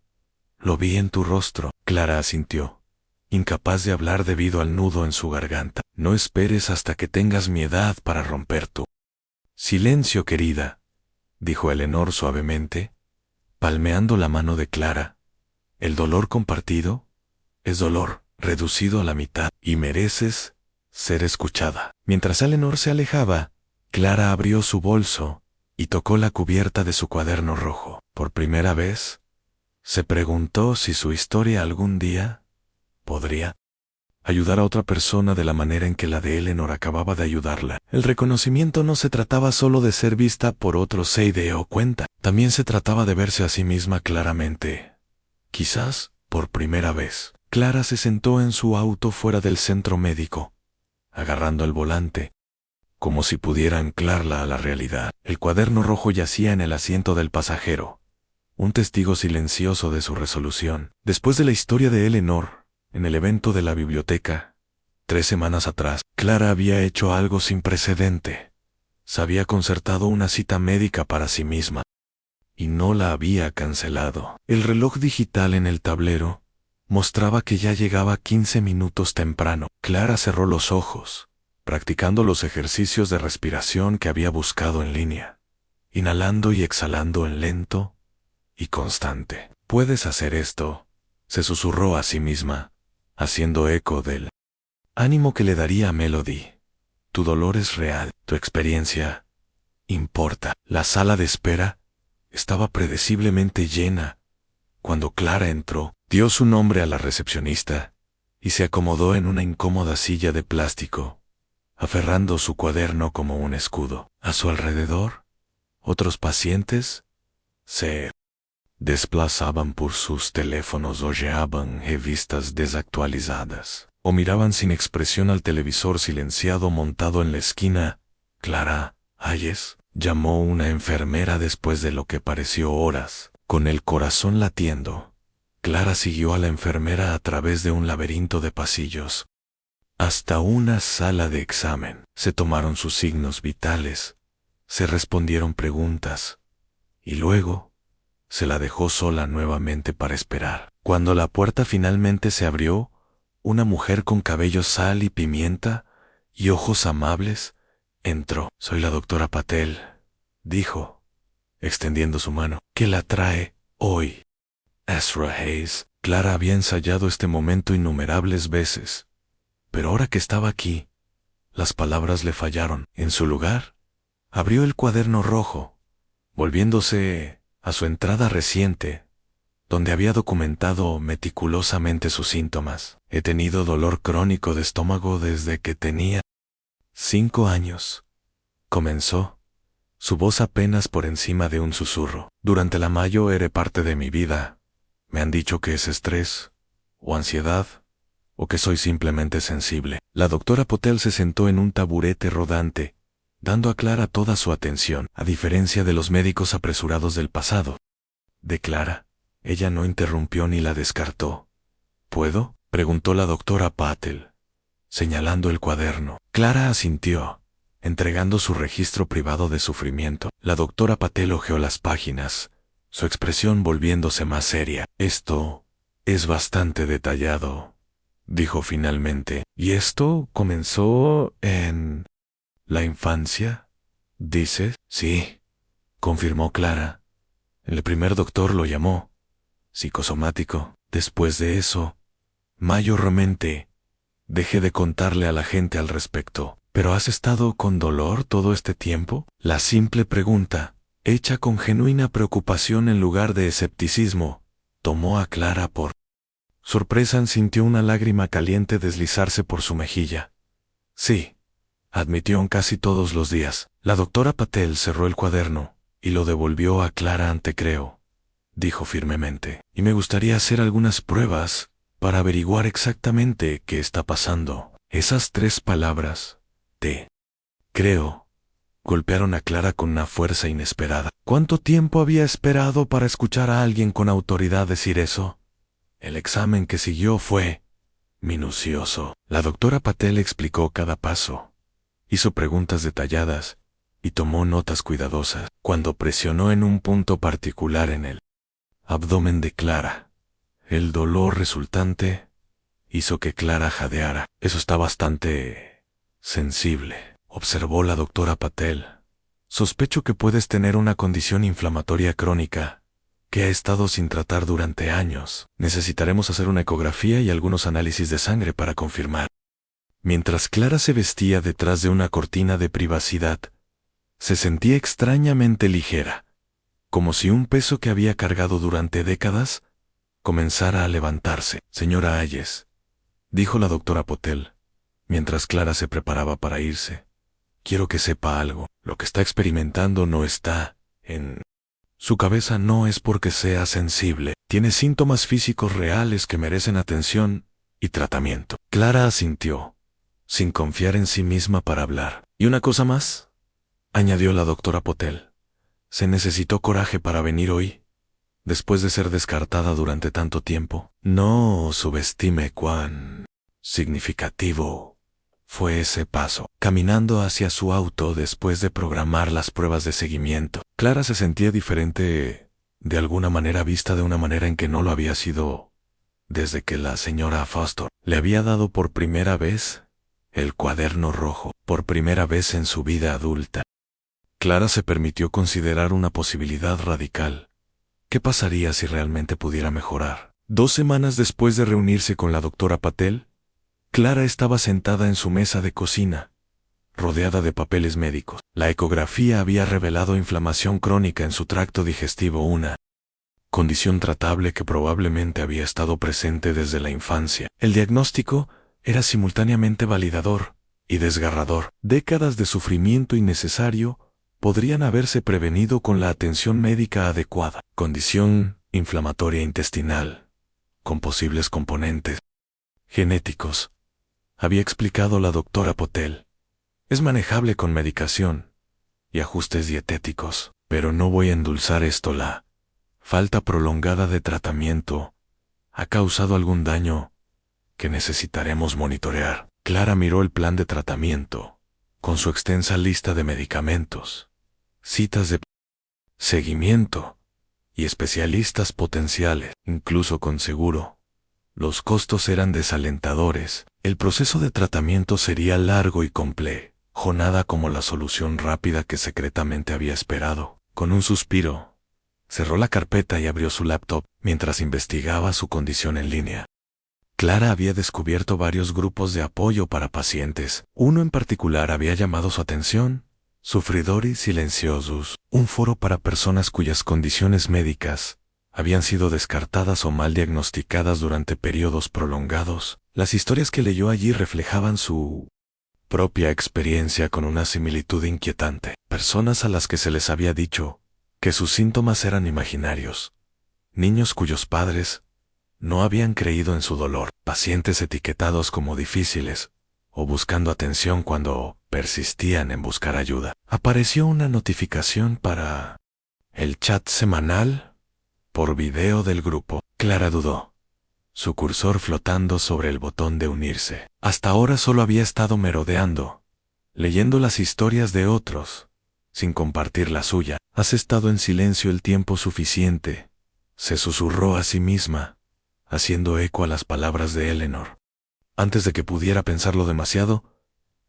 [SPEAKER 1] Lo vi en tu rostro». Clara asintió, incapaz de hablar debido al nudo en su garganta. «No esperes hasta que tengas mi edad para romper tu...» «Silencio, querida», dijo Eleanor suavemente, palmeando la mano de Clara. «El dolor compartido es dolor reducido a la mitad y mereces ser escuchada». Mientras Eleanor se alejaba, Clara abrió su bolso y tocó la cubierta de su cuaderno rojo. Por primera vez, se preguntó si su historia algún día podría ayudar a otra persona de la manera en que la de Eleanor acababa de ayudarla. El reconocimiento no se trataba solo de ser vista por otros, se dio cuenta. También se trataba de verse a sí misma claramente. Quizás, por primera vez, Clara se sentó en su auto fuera del centro médico, agarrando el volante, como si pudiera anclarla a la realidad. El cuaderno rojo yacía en el asiento del pasajero, un testigo silencioso de su resolución. Después de la historia de Eleanor, en el evento de la biblioteca, 3 semanas atrás, Clara había hecho algo sin precedente. Se había concertado una cita médica para sí misma, y no la había cancelado. El reloj digital en el tablero mostraba que ya llegaba 15 minutos temprano. Clara cerró los ojos, practicando los ejercicios de respiración que había buscado en línea, inhalando y exhalando en lento y constante. «Puedes hacer esto», se susurró a sí misma, haciendo eco del ánimo que le daría a Melody. «Tu dolor es real, tu experiencia importa». La sala de espera estaba predeciblemente llena. Cuando Clara entró, dio su nombre a la recepcionista y se acomodó en una incómoda silla de plástico, aferrando su cuaderno como un escudo. A su alrededor, otros pacientes se desplazaban por sus teléfonos, hojeaban revistas desactualizadas o miraban sin expresión al televisor silenciado montado en la esquina. «Clara Hayes», llamó una enfermera después de lo que pareció horas. Con el corazón latiendo, Clara siguió a la enfermera a través de un laberinto de pasillos, hasta una sala de examen. Se tomaron sus signos vitales, se respondieron preguntas, y luego se la dejó sola nuevamente para esperar. Cuando la puerta finalmente se abrió, una mujer con cabello sal y pimienta y ojos amables entró. «Soy la doctora Patel», dijo, extendiendo su mano. «¿Qué la trae hoy?» Ezra Hayes. Clara había ensayado este momento innumerables veces, pero ahora que estaba aquí, las palabras le fallaron. En su lugar, abrió el cuaderno rojo, volviéndose a su entrada reciente, donde había documentado meticulosamente sus síntomas. «He tenido dolor crónico de estómago desde que tenía 5 años», comenzó, su voz apenas por encima de un susurro. «Durante la mayo era parte de mi vida. Me han dicho que es estrés, o ansiedad, o que soy simplemente sensible». La doctora Patel se sentó en un taburete rodante, dando a Clara toda su atención. A diferencia de los médicos apresurados del pasado de Clara, ella no interrumpió ni la descartó. «¿Puedo?», preguntó la doctora Patel, señalando el cuaderno. Clara asintió, entregando su registro privado de sufrimiento. La doctora Patel hojeó las páginas, su expresión volviéndose más seria. «Esto es bastante detallado», dijo finalmente. «¿Y esto comenzó en la infancia, dices?» «Sí», confirmó Clara. «El primer doctor lo llamó psicosomático. Después de eso, mayormente, dejé de contarle a la gente al respecto». «¿Pero has estado con dolor todo este tiempo?». La simple pregunta, hecha con genuina preocupación en lugar de escepticismo, tomó a Clara por sorpresa. Sintió una lágrima caliente deslizarse por su mejilla. «Sí», admitió, casi todos los días. La doctora Patel cerró el cuaderno y lo devolvió a Clara. «Creo», dijo firmemente, «y me gustaría hacer algunas pruebas para averiguar exactamente qué está pasando». Esas 3 palabras, «te creo», golpearon a Clara con una fuerza inesperada. ¿Cuánto tiempo había esperado para escuchar a alguien con autoridad decir eso? El examen que siguió fue minucioso. La doctora Patel explicó cada paso, hizo preguntas detalladas y tomó notas cuidadosas. Cuando presionó en un punto particular en el abdomen de Clara, el dolor resultante hizo que Clara jadeara. Eso está bastante sensible, observó la doctora Patel. Sospecho que puedes tener una condición inflamatoria crónica que ha estado sin tratar durante años. Necesitaremos hacer una ecografía y algunos análisis de sangre para confirmar. Mientras Clara se vestía detrás de una cortina de privacidad, se sentía extrañamente ligera, como si un peso que había cargado durante décadas comenzara a levantarse. Señora Hayes, dijo la doctora Patel, mientras Clara se preparaba para irse. Quiero que sepa algo. Lo que está experimentando no está en su cabeza. No es porque sea sensible. Tiene síntomas físicos reales que merecen atención y tratamiento. Clara asintió, sin confiar en sí misma para hablar. ¿Y una cosa más?, añadió la doctora Patel. Se necesitó coraje para venir hoy, después de ser descartada durante tanto tiempo. No subestime cuán significativo fue ese paso. Caminando hacia su auto después de programar las pruebas de seguimiento, Clara se sentía diferente, de alguna manera, vista de una manera en que no lo había sido desde que la señora Foster le había dado por primera vez el cuaderno rojo, por primera vez en su vida adulta. Clara se permitió considerar una posibilidad radical. ¿Qué pasaría si realmente pudiera mejorar? 2 semanas después de reunirse con la doctora Patel, Clara estaba sentada en su mesa de cocina, rodeada de papeles médicos. La ecografía había revelado inflamación crónica en su tracto digestivo, una condición tratable que probablemente había estado presente desde la infancia. El diagnóstico era simultáneamente validador y desgarrador. Décadas de sufrimiento innecesario podrían haberse prevenido con la atención médica adecuada. Condición inflamatoria intestinal, con posibles componentes genéticos, había explicado la doctora Patel. Es manejable con medicación y ajustes dietéticos, pero no voy a endulzar esto. La falta prolongada de tratamiento ha causado algún daño que necesitaremos monitorear. Clara miró el plan de tratamiento, con su extensa lista de medicamentos, citas de seguimiento y especialistas potenciales, incluso con seguro. Los costos eran desalentadores. El proceso de tratamiento sería largo y complejo, nada como la solución rápida que secretamente había esperado. Con un suspiro, cerró la carpeta y abrió su laptop mientras investigaba su condición en línea. Clara había descubierto varios grupos de apoyo para pacientes. Uno en particular había llamado su atención: Sufridori Silenciosus, un foro para personas cuyas condiciones médicas habían sido descartadas o mal diagnosticadas durante periodos prolongados. Las historias que leyó allí reflejaban su propia experiencia con una similitud inquietante. Personas a las que se les había dicho que sus síntomas eran imaginarios. Niños cuyos padres no habían creído en su dolor. Pacientes etiquetados como difíciles o buscando atención cuando persistían en buscar ayuda. Apareció una notificación para el chat semanal por video del grupo. Clara dudó, su cursor flotando sobre el botón de unirse. Hasta ahora solo había estado merodeando, leyendo las historias de otros, sin compartir la suya. Has estado en silencio el tiempo suficiente, se susurró a sí misma, haciendo eco a las palabras de Eleanor. Antes de que pudiera pensarlo demasiado,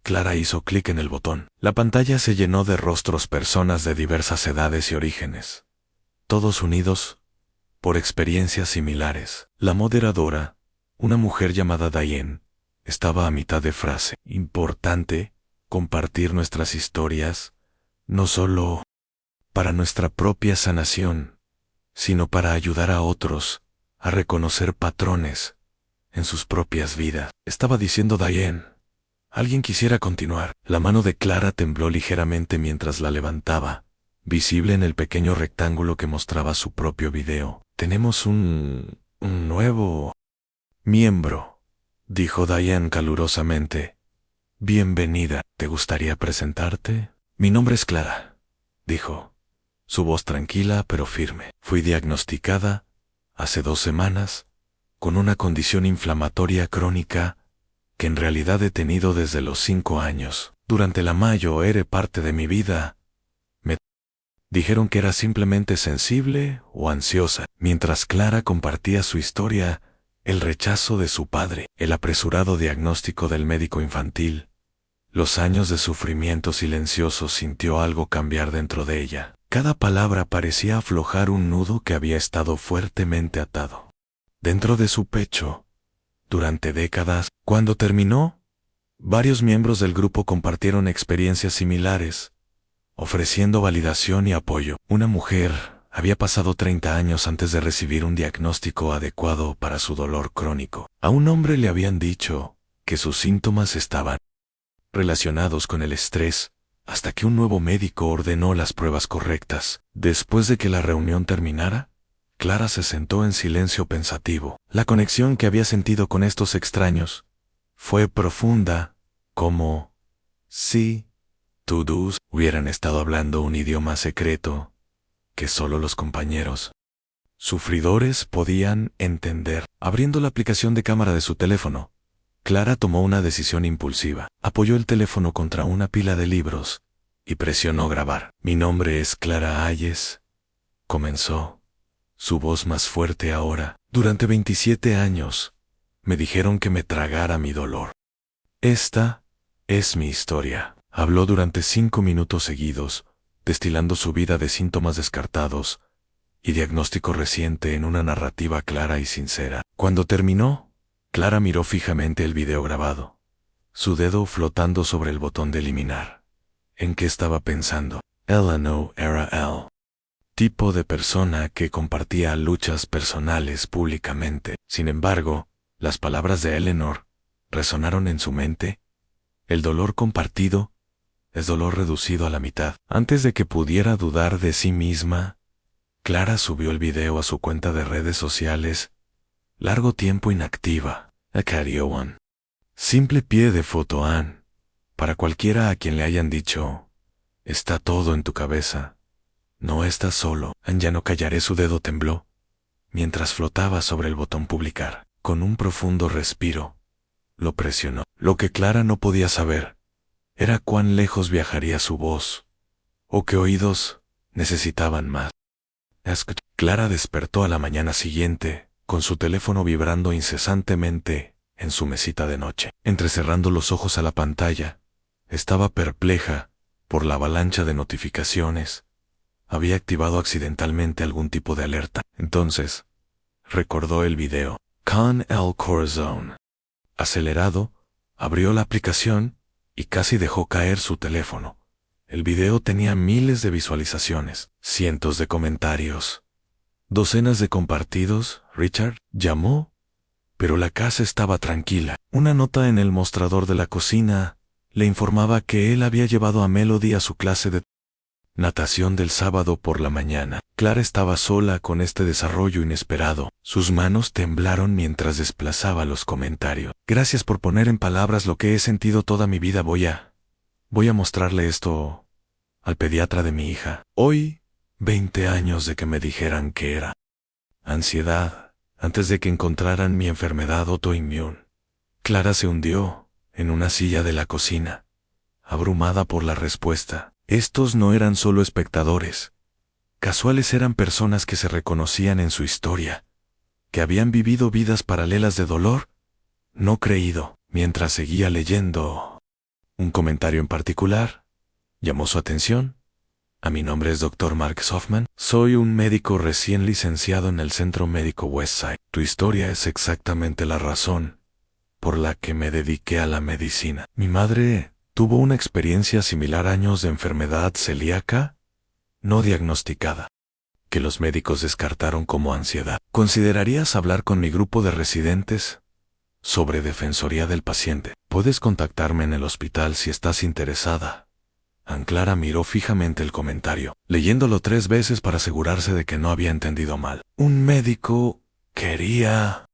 [SPEAKER 1] Clara hizo clic en el botón. La pantalla se llenó de rostros, personas de diversas edades y orígenes, todos unidos por experiencias similares. La moderadora, una mujer llamada Diane, estaba a mitad de frase. Importante compartir nuestras historias, no solo para nuestra propia sanación, sino para ayudar a otros a reconocer patrones en sus propias vidas. Estaba diciendo Diane. Alguien quisiera continuar. La mano de Clara tembló ligeramente mientras la levantaba, visible en el pequeño rectángulo que mostraba su propio video. Tenemos un nuevo miembro, dijo Diane calurosamente. Bienvenida. ¿Te gustaría presentarte? Mi nombre es Clara, dijo, su voz tranquila pero firme. Fui diagnosticada hace 2 semanas con una condición inflamatoria crónica que en realidad he tenido desde los 5 años. Durante la mayor parte de mi vida, me dijeron que era simplemente sensible o ansiosa, mientras Clara compartía su historia, el rechazo de su padre, el apresurado diagnóstico del médico infantil, los años de sufrimiento silencioso. Sintió algo cambiar dentro de ella. Cada palabra parecía aflojar un nudo que había estado fuertemente atado dentro de su pecho durante décadas. Cuando terminó, varios miembros del grupo compartieron experiencias similares, ofreciendo validación y apoyo. Una mujer había pasado 30 años antes de recibir un diagnóstico adecuado para su dolor crónico. A un hombre le habían dicho que sus síntomas estaban relacionados con el estrés, hasta que un nuevo médico ordenó las pruebas correctas. Después de que la reunión terminara, Clara se sentó en silencio pensativo. La conexión que había sentido con estos extraños fue profunda, como si todos hubieran estado hablando un idioma secreto que solo los compañeros sufridores podían entender. Abriendo la aplicación de cámara de su teléfono, Clara tomó una decisión impulsiva. Apoyó el teléfono contra una pila de libros y presionó grabar. Mi nombre es Clara Hayes, comenzó, su voz más fuerte ahora. Durante 27 años, me dijeron que me tragara mi dolor. Esta es mi historia. Habló durante 5 minutos seguidos, destilando su vida de síntomas descartados y diagnóstico reciente en una narrativa clara y sincera. Cuando terminó, Clara miró fijamente el video grabado, su dedo flotando sobre el botón de eliminar. ¿En qué estaba pensando? Eleanor era el tipo de persona que compartía luchas personales públicamente. Sin embargo, las palabras de Eleanor resonaron en su mente. El dolor compartido es dolor reducido a la mitad. Antes de que pudiera dudar de sí misma, Clara subió el video a su cuenta de redes sociales. Largo tiempo inactiva. Acarioan. Simple pie de foto Ann. Para cualquiera a quien le hayan dicho, está todo en tu cabeza. No estás solo. Ann ya no callaré. Su dedo tembló mientras flotaba sobre el botón publicar. Con un profundo respiro, lo presionó. Lo que Clara no podía saber era cuán lejos viajaría su voz, o qué oídos necesitaban más. Clara despertó a la mañana siguiente, con su teléfono vibrando incesantemente en su mesita de noche. Entrecerrando los ojos a la pantalla, estaba perpleja por la avalancha de notificaciones. Había activado accidentalmente algún tipo de alerta. Entonces, recordó el video. Con el corazón acelerado, abrió la aplicación y casi dejó caer su teléfono. El video tenía miles de visualizaciones, cientos de comentarios, docenas de compartidos. Richard llamó, pero la casa estaba tranquila. Una nota en el mostrador de la cocina le informaba que él había llevado a Melody a su clase de natación del sábado por la mañana. Clara estaba sola con este desarrollo inesperado. Sus manos temblaron mientras desplazaba los comentarios. Gracias por poner en palabras lo que he sentido toda mi vida. Voy a mostrarle esto al pediatra de mi hija. Hoy, 20 años de que me dijeran que era ansiedad, antes de que encontraran mi enfermedad autoinmune. Clara se hundió en una silla de la cocina, abrumada por la respuesta. Estos no eran solo espectadores. Casuales, eran personas que se reconocían en su historia, que habían vivido vidas paralelas de dolor no creído. Mientras seguía leyendo, un comentario en particular llamó su atención. Mi nombre es Dr. Mark Hoffman. Soy un médico recién licenciado en el Centro Médico Westside. Tu historia es exactamente la razón por la que me dediqué a la medicina. Mi madre tuvo una experiencia similar, años de enfermedad celíaca no diagnosticada, que los médicos descartaron como ansiedad. ¿Considerarías hablar con mi grupo de residentes sobre defensoría del paciente? Puedes contactarme en el hospital si estás interesada. Clara miró fijamente el comentario, leyéndolo 3 veces para asegurarse de que no había entendido mal. Un médico quería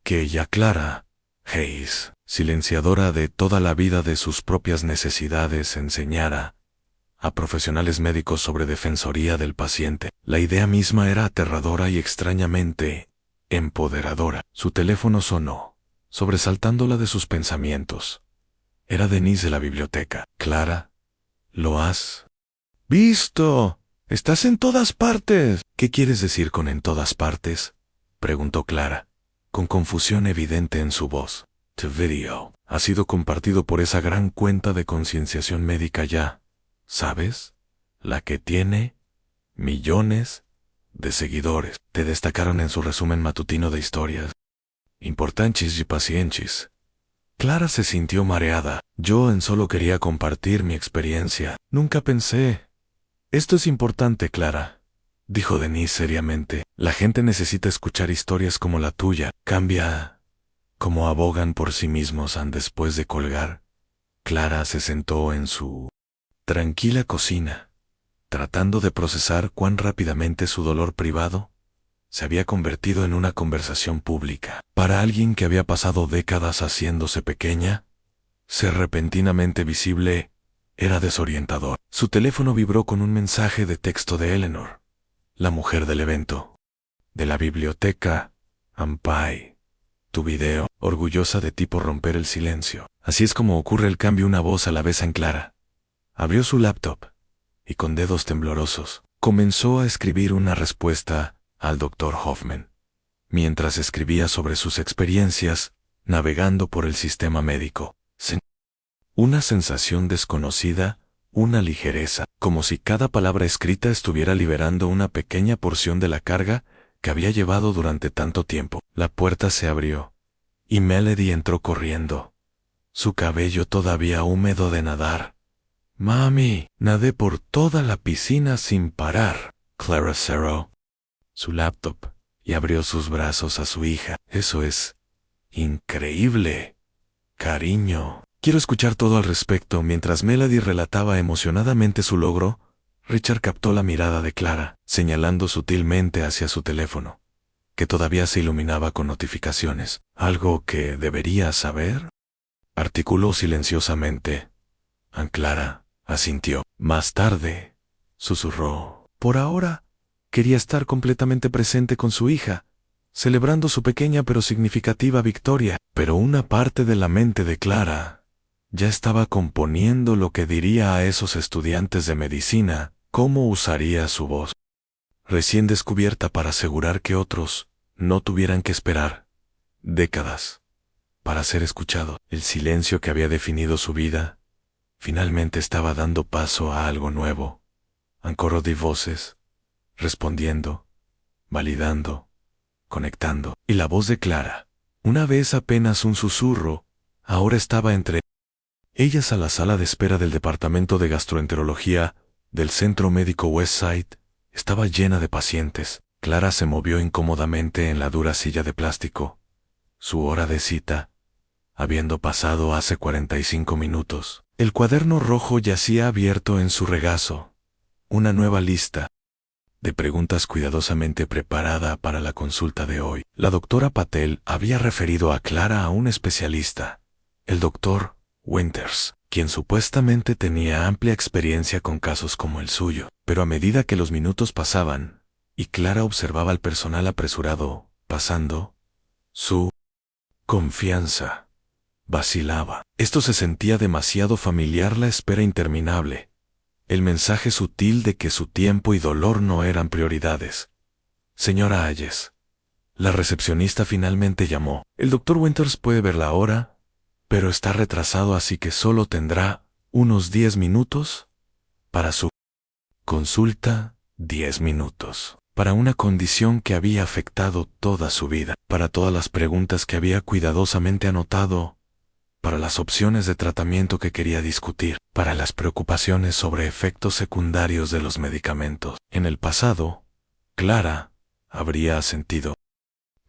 [SPEAKER 1] que ella, Clara Hayes, silenciadora de toda la vida de sus propias necesidades, enseñara a profesionales médicos sobre defensoría del paciente. La idea misma era aterradora y extrañamente empoderadora. Su teléfono sonó, sobresaltándola de sus pensamientos. Era Denise de la biblioteca. Clara, ¿lo has visto? Estás en todas partes. ¿Qué quieres decir con en todas partes? Preguntó Clara, con confusión evidente en su voz. The video ha sido compartido por esa gran cuenta de concienciación médica ya, ¿sabes? La que tiene millones de seguidores. Te destacaron en su resumen matutino de historias importantes y pacientes. Clara se sintió mareada. Yo en solo quería compartir mi experiencia. Nunca pensé. Esto es importante, Clara, dijo Denise seriamente. La gente necesita escuchar historias como la tuya. Cambia como abogan por sí mismos después de colgar. Clara se sentó en su tranquila cocina, tratando de procesar cuán rápidamente su dolor privado se había convertido en una conversación pública. Para alguien que había pasado décadas haciéndose pequeña, ser repentinamente visible era desorientador. Su teléfono vibró con un mensaje de texto de Eleanor, la mujer del evento. De la biblioteca, Ampai. Tu video, orgullosa de ti por romper el silencio. Así es como ocurre el cambio, una voz a la vez en Clara. Abrió su laptop y con dedos temblorosos comenzó a escribir una respuesta al Dr. Hoffman, mientras escribía sobre sus experiencias navegando por el sistema médico. Una sensación desconocida, una ligereza, como si cada palabra escrita estuviera liberando una pequeña porción de la carga que había llevado durante tanto tiempo. La puerta se abrió y Melody entró corriendo, su cabello todavía húmedo de nadar. Mami, nadé por toda la piscina sin parar. Clara cerró su laptop y abrió sus brazos a su hija. Eso es increíble, cariño. Quiero escuchar todo al respecto. Mientras Melody relataba emocionadamente su logro, Richard captó la mirada de Clara, señalando sutilmente hacia su teléfono, que todavía se iluminaba con notificaciones. ¿Algo que debería saber?, articuló silenciosamente. Clara asintió. Más tarde, susurró. Por ahora, quería estar completamente presente con su hija, celebrando su pequeña pero significativa victoria. Pero una parte de la mente de Clara ya estaba componiendo lo que diría a esos estudiantes de medicina, cómo usaría su voz, recién descubierta, para asegurar que otros no tuvieran que esperar décadas para ser escuchados. El silencio que había definido su vida finalmente estaba dando paso a algo nuevo. Un coro de voces, respondiendo, validando, conectando. Y la voz de Clara, una vez apenas un susurro, ahora estaba entre ellas. A la sala de espera del departamento de gastroenterología del Centro Médico Westside estaba llena de pacientes. Clara se movió incómodamente en la dura silla de plástico. Su hora de cita, habiendo pasado hace 45 minutos. El cuaderno rojo yacía abierto en su regazo. Una nueva lista de preguntas cuidadosamente preparada para la consulta de hoy. La doctora Patel había referido a Clara a un especialista, el doctor Winters, quien supuestamente tenía amplia experiencia con casos como el suyo. Pero a medida que los minutos pasaban, y Clara observaba al personal apresurado pasando, su confianza vacilaba. Esto se sentía demasiado familiar, la espera interminable, el mensaje sutil de que su tiempo y dolor no eran prioridades. Señora Hayes, la recepcionista finalmente llamó. El doctor Winters puede verla ahora, pero está retrasado, así que solo tendrá unos 10 minutos para su consulta. 10 minutos. Para una condición que había afectado toda su vida, para todas las preguntas que había cuidadosamente anotado, para las opciones de tratamiento que quería discutir, para las preocupaciones sobre efectos secundarios de los medicamentos. En el pasado, Clara habría asentido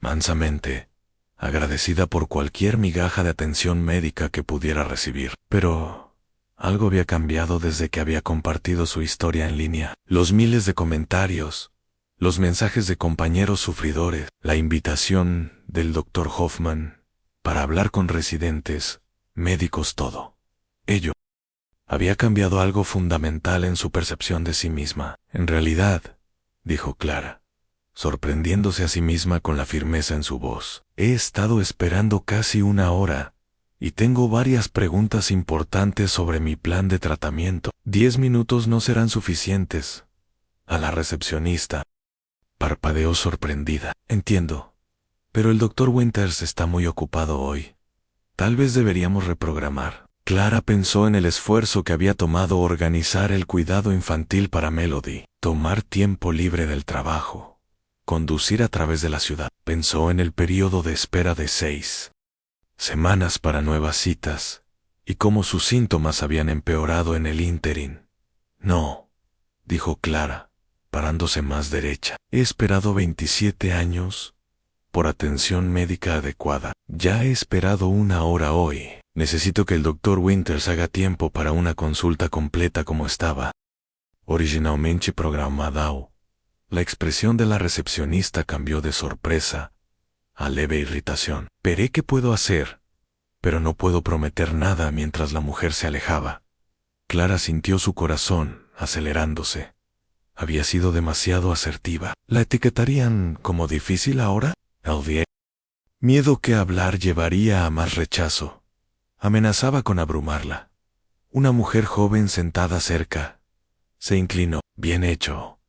[SPEAKER 1] mansamente, agradecida por cualquier migaja de atención médica que pudiera recibir. Pero algo había cambiado desde que había compartido su historia en línea. Los miles de comentarios, los mensajes de compañeros sufridores, la invitación del Dr. Hoffman para hablar con residentes, médicos, todo ello había cambiado algo fundamental en su percepción de sí misma. En realidad, dijo Clara, sorprendiéndose a sí misma con la firmeza en su voz. He estado esperando casi 1 hora, y tengo varias preguntas importantes sobre mi plan de tratamiento. 10 minutos no serán suficientes. A la recepcionista parpadeó sorprendida. Entiendo, pero el doctor Winters está muy ocupado hoy. Tal vez deberíamos reprogramar. Clara pensó en el esfuerzo que había tomado organizar el cuidado infantil para Melody, tomar tiempo libre del trabajo, conducir a través de la ciudad. Pensó en el periodo de espera de 6 semanas para nuevas citas, y cómo sus síntomas habían empeorado en el ínterin. No, dijo Clara, parándose más derecha. He esperado 27 años por atención médica adecuada. Ya he esperado 1 hora hoy. Necesito que el doctor Winters haga tiempo para una consulta completa como estaba originalmente programada. La expresión de la recepcionista cambió de sorpresa a leve irritación. Veré qué puedo hacer, pero no puedo prometer nada mientras la mujer se alejaba. Clara sintió su corazón acelerándose. Había sido demasiado asertiva. ¿La etiquetarían como difícil ahora? Miedo que hablar llevaría a más rechazo. Amenazaba con abrumarla. Una mujer joven sentada cerca se inclinó. Bien hecho.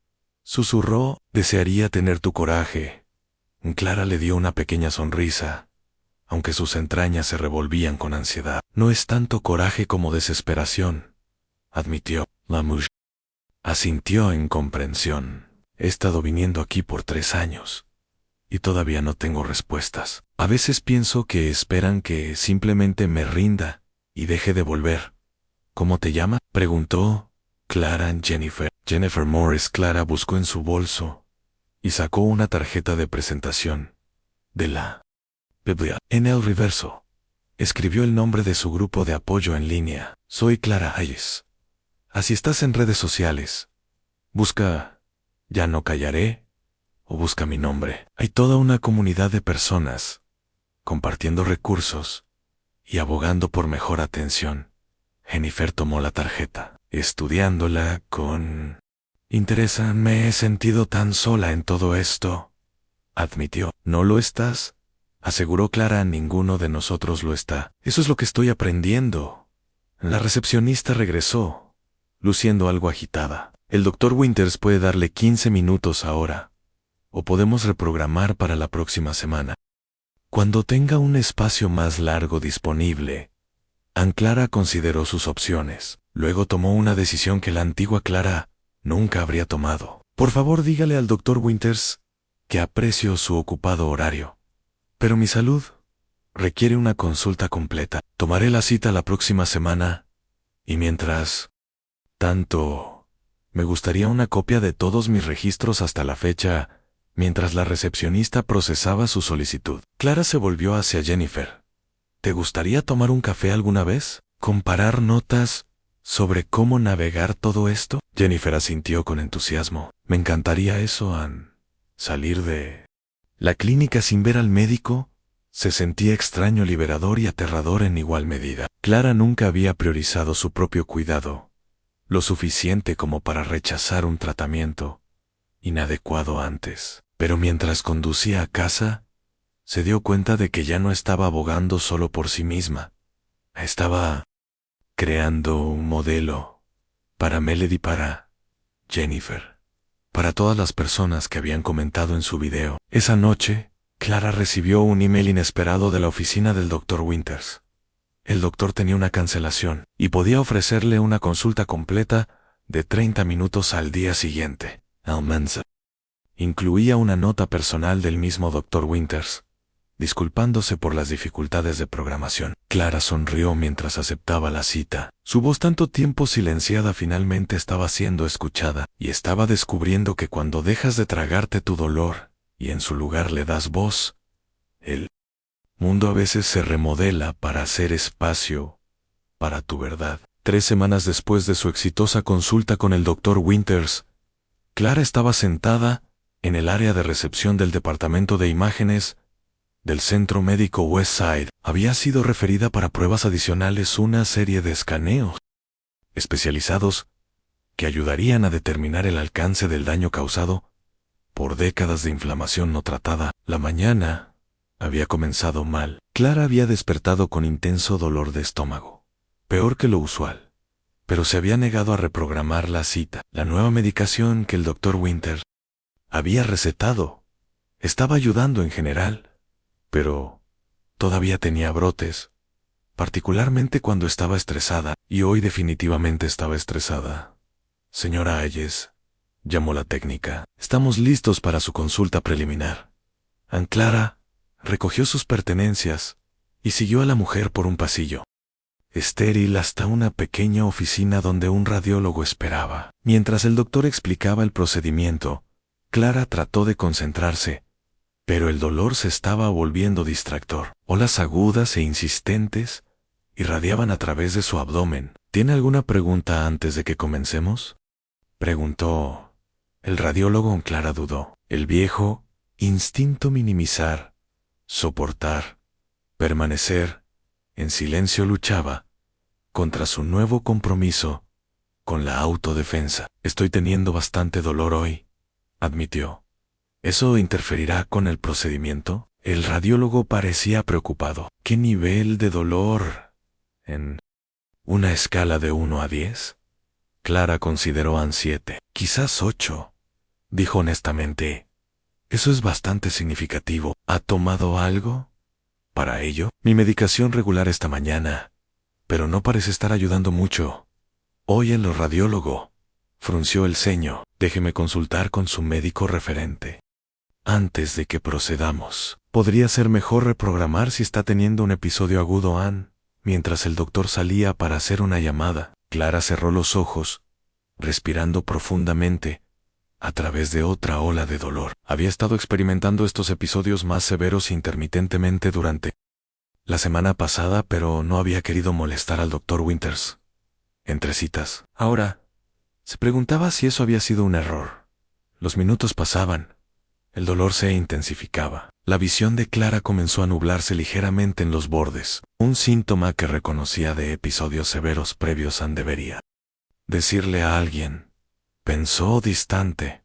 [SPEAKER 1] Susurró, desearía tener tu coraje. Clara le dio una pequeña sonrisa, aunque sus entrañas se revolvían con ansiedad. No es tanto coraje como desesperación, admitió. La mujer asintió en comprensión. He estado viniendo aquí por 3 años, y todavía no tengo respuestas. A veces pienso que esperan que simplemente me rinda y deje de volver. ¿Cómo te llamas?, preguntó Clara a Jennifer. Jennifer Morris. Clara buscó en su bolso y sacó una tarjeta de presentación de la Biblia. En el reverso escribió el nombre de su grupo de apoyo en línea. Soy Clara Hayes. Así estás en redes sociales. Busca Ya no callaré o busca mi nombre. Hay toda una comunidad de personas compartiendo recursos y abogando por mejor atención. Jennifer tomó la tarjeta, estudiándola con interés. Me he sentido tan sola en todo esto, admitió. ¿No lo estás?, aseguró Clara. Ninguno de nosotros lo está. Eso es lo que estoy aprendiendo. La recepcionista regresó, luciendo algo agitada. El doctor Winters puede darle 15 minutos ahora, o podemos reprogramar para la próxima semana. Cuando tenga un espacio más largo disponible. Clara consideró sus opciones. Luego tomó una decisión que la antigua Clara nunca habría tomado. Por favor, dígale al doctor Winters que aprecio su ocupado horario, pero mi salud requiere una consulta completa. Tomaré la cita la próxima semana, y mientras tanto, me gustaría una copia de todos mis registros hasta la fecha. Mientras la recepcionista procesaba su solicitud, Clara se volvió hacia Jennifer. ¿Te gustaría tomar un café alguna vez? ¿Comparar notas sobre cómo navegar todo esto? Jennifer asintió con entusiasmo. Me encantaría eso, Ann. Salir de la clínica sin ver al médico se sentía extraño, liberador y aterrador en igual medida. Clara nunca había priorizado su propio cuidado lo suficiente como para rechazar un tratamiento inadecuado antes. Pero mientras conducía a casa, se dio cuenta de que ya no estaba abogando solo por sí misma. Estaba creando un modelo para Melody, para Jennifer, para todas las personas que habían comentado en su video. Esa noche, Clara recibió un email inesperado de la oficina del Dr. Winters. El doctor tenía una cancelación y podía ofrecerle una consulta completa de 30 minutos al día siguiente. Almanza incluía una nota personal del mismo Dr. Winters, disculpándose por las dificultades de programación. Clara sonrió mientras aceptaba la cita. Su voz, tanto tiempo silenciada, finalmente estaba siendo escuchada, y estaba descubriendo que cuando dejas de tragarte tu dolor y en su lugar le das voz, el mundo a veces se remodela para hacer espacio para tu verdad. 3 semanas después de su exitosa consulta con el Dr. Winters, Clara estaba sentada en el área de recepción del departamento de imágenes del Centro Médico Westside. Había sido referida para pruebas adicionales, una serie de escaneos especializados que ayudarían a determinar el alcance del daño causado por décadas de inflamación no tratada. La mañana había comenzado mal. Clara había despertado con intenso dolor de estómago, peor que lo usual, pero se había negado a reprogramar la cita. La nueva medicación que el doctor Winters había recetado estaba ayudando en general, pero todavía tenía brotes, particularmente cuando estaba estresada, y hoy definitivamente estaba estresada. Señora Hayes, llamó la técnica. Estamos listos para su consulta preliminar. Aunt Clara recogió sus pertenencias y siguió a la mujer por un pasillo estéril hasta una pequeña oficina donde un radiólogo esperaba. Mientras el doctor explicaba el procedimiento, Clara trató de concentrarse, pero el dolor se estaba volviendo distractor. Olas agudas e insistentes irradiaban a través de su abdomen. ¿Tiene alguna pregunta antes de que comencemos?, preguntó. El radiólogo. Clara dudó. El viejo instinto minimizar, soportar, permanecer en silencio luchaba contra su nuevo compromiso con la autodefensa. Estoy teniendo bastante dolor hoy, admitió. ¿Eso interferirá con el procedimiento? El radiólogo parecía preocupado. ¿Qué nivel de dolor? En una escala de 1 a 10. Clara consideró a 7. Quizás 8, dijo honestamente. Eso es bastante significativo. ¿Ha tomado algo para ello? Mi medicación regular esta mañana, pero no parece estar ayudando mucho. Hoy el radiólogo frunció el ceño. Déjeme consultar con su médico referente. Antes de que procedamos, podría ser mejor reprogramar si está teniendo un episodio agudo. Mientras el doctor salía para hacer una llamada, Clara cerró los ojos, respirando profundamente a través de otra ola de dolor. Había estado experimentando estos episodios más severos intermitentemente durante la semana pasada, pero no había querido molestar al doctor Winters entre citas. Ahora, se preguntaba si eso había sido un error. Los minutos pasaban. El dolor se intensificaba. La visión de Clara comenzó a nublarse ligeramente en los bordes, un síntoma que reconocía de episodios severos previos. Debería decirle a alguien, pensó distante.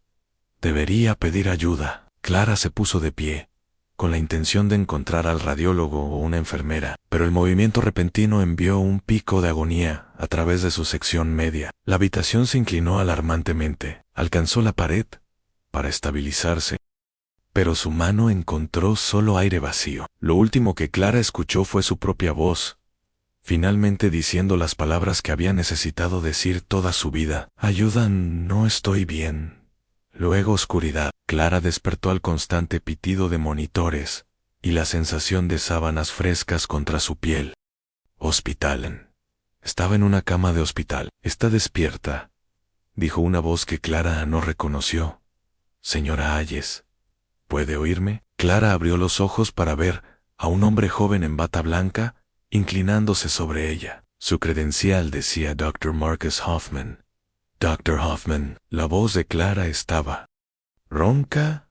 [SPEAKER 1] Debería pedir ayuda. Clara se puso de pie, con la intención de encontrar al radiólogo o una enfermera, pero el movimiento repentino envió un pico de agonía a través de su sección media. La habitación se inclinó alarmantemente, alcanzó la pared para estabilizarse, pero su mano encontró solo aire vacío. Lo último que Clara escuchó fue su propia voz, finalmente diciendo las palabras que había necesitado decir toda su vida. Ayuda, no estoy bien. Luego oscuridad. Clara despertó al constante pitido de monitores y la sensación de sábanas frescas contra su piel. Hospital. Estaba en una cama de hospital. Está despierta, dijo una voz que Clara no reconoció. Señora Hayes, ¿puede oírme? Clara abrió los ojos para ver a un hombre joven en bata blanca inclinándose sobre ella. Su credencial decía Dr. Marcus Hoffman. Dr. Hoffman. La voz de Clara estaba ronca.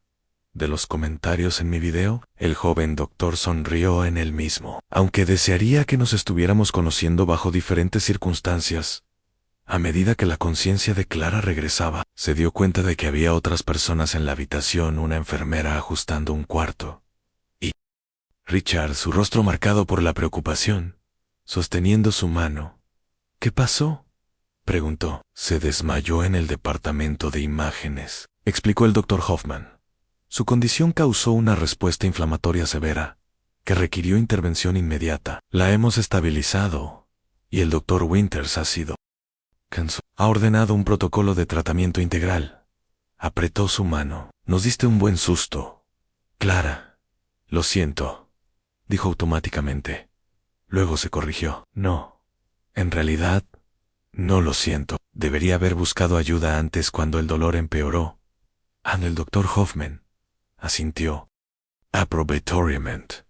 [SPEAKER 1] ¿De los comentarios en mi video? El joven doctor sonrió en él mismo. Aunque desearía que nos estuviéramos conociendo bajo diferentes circunstancias. A medida que la conciencia de Clara regresaba, se dio cuenta de que había otras personas en la habitación, una enfermera ajustando un cuarto. Y Richard, su rostro marcado por la preocupación, sosteniendo su mano. ¿Qué pasó?, preguntó. Se desmayó en el departamento de imágenes, explicó el doctor Hoffman. Su condición causó una respuesta inflamatoria severa, que requirió intervención inmediata. La hemos estabilizado, y el doctor Winters ha ordenado un protocolo de tratamiento integral. Apretó su mano. Nos diste un buen susto, Clara. Lo siento, dijo automáticamente. Luego se corrigió. No, en realidad, no lo siento. Debería haber buscado ayuda antes cuando el dolor empeoró. El doctor Hoffman asintió aprobatoriamente.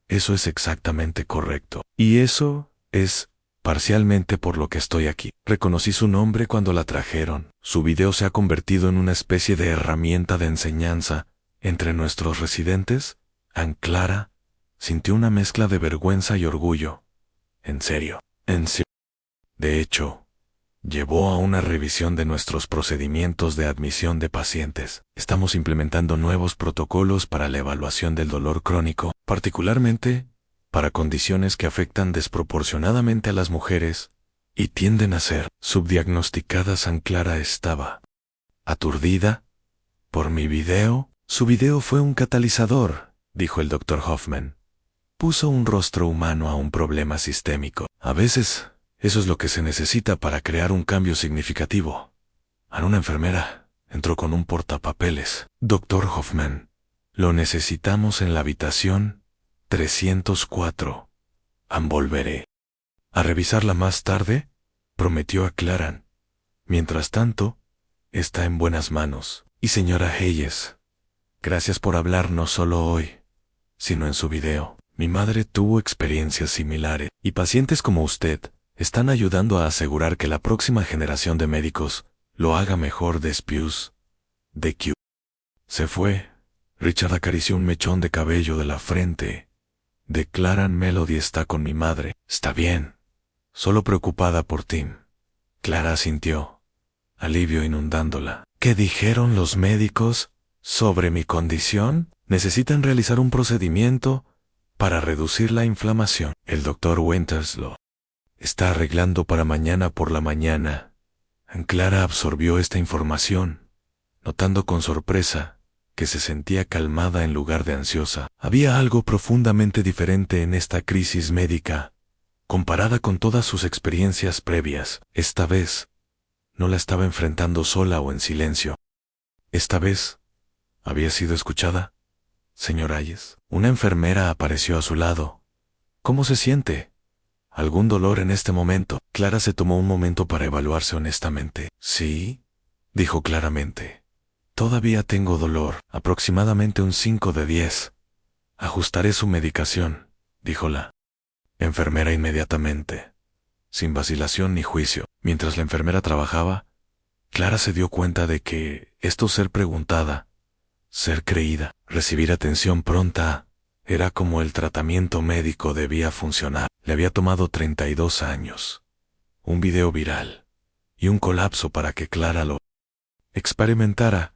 [SPEAKER 1] Eso es exactamente correcto. Y eso es parcialmente por lo que estoy aquí. Reconocí su nombre cuando la trajeron. Su video se ha convertido en una especie de herramienta de enseñanza entre nuestros residentes. Aunt Clara sintió una mezcla de vergüenza y orgullo. En serio. De hecho, llevó a una revisión de nuestros procedimientos de admisión de pacientes. Estamos implementando nuevos protocolos para la evaluación del dolor crónico, particularmente para condiciones que afectan desproporcionadamente a las mujeres y tienden a ser subdiagnosticadas. Clara estaba aturdida por mi video. Su video fue un catalizador, dijo el Dr. Hoffman. Puso un rostro humano a un problema sistémico. A veces, eso es lo que se necesita para crear un cambio significativo. Una enfermera entró con un portapapeles. Dr. Hoffman, lo necesitamos en la habitación 304. Volveré a revisarla más tarde, prometió a Clara. Mientras tanto, está en buenas manos. Y señora Hayes, gracias por hablar no solo hoy, sino en su video. Mi madre tuvo experiencias similares, y pacientes como usted están ayudando a asegurar que la próxima generación de médicos lo haga mejor. Despius de Q. Se fue. Richard acarició un mechón de cabello de la frente. Declaran Melody está con mi madre. Está bien. Solo preocupada por Tim. Clara asintió, alivio inundándola. ¿Qué dijeron los médicos sobre mi condición? Necesitan realizar un procedimiento para reducir la inflamación. El doctor Winters lo está arreglando para mañana por la mañana. Clara absorbió esta información, notando con sorpresa que se sentía calmada en lugar de ansiosa. Había algo profundamente diferente en esta crisis médica, comparada con todas sus experiencias previas. Esta vez, no la estaba enfrentando sola o en silencio. Esta vez, había sido escuchada. Señor Hayes, una enfermera apareció a su lado. ¿Cómo se siente? ¿Algún dolor en este momento? Clara se tomó un momento para evaluarse honestamente. Sí, dijo claramente. Todavía tengo dolor, aproximadamente un 5 de 10. Ajustaré su medicación, dijo la enfermera inmediatamente, sin vacilación ni juicio. Mientras la enfermera trabajaba, Clara se dio cuenta de que esto, ser preguntada, ser creída, recibir atención pronta, era como el tratamiento médico debía funcionar. Le había tomado 32 años, un video viral y un colapso para que Clara lo experimentara,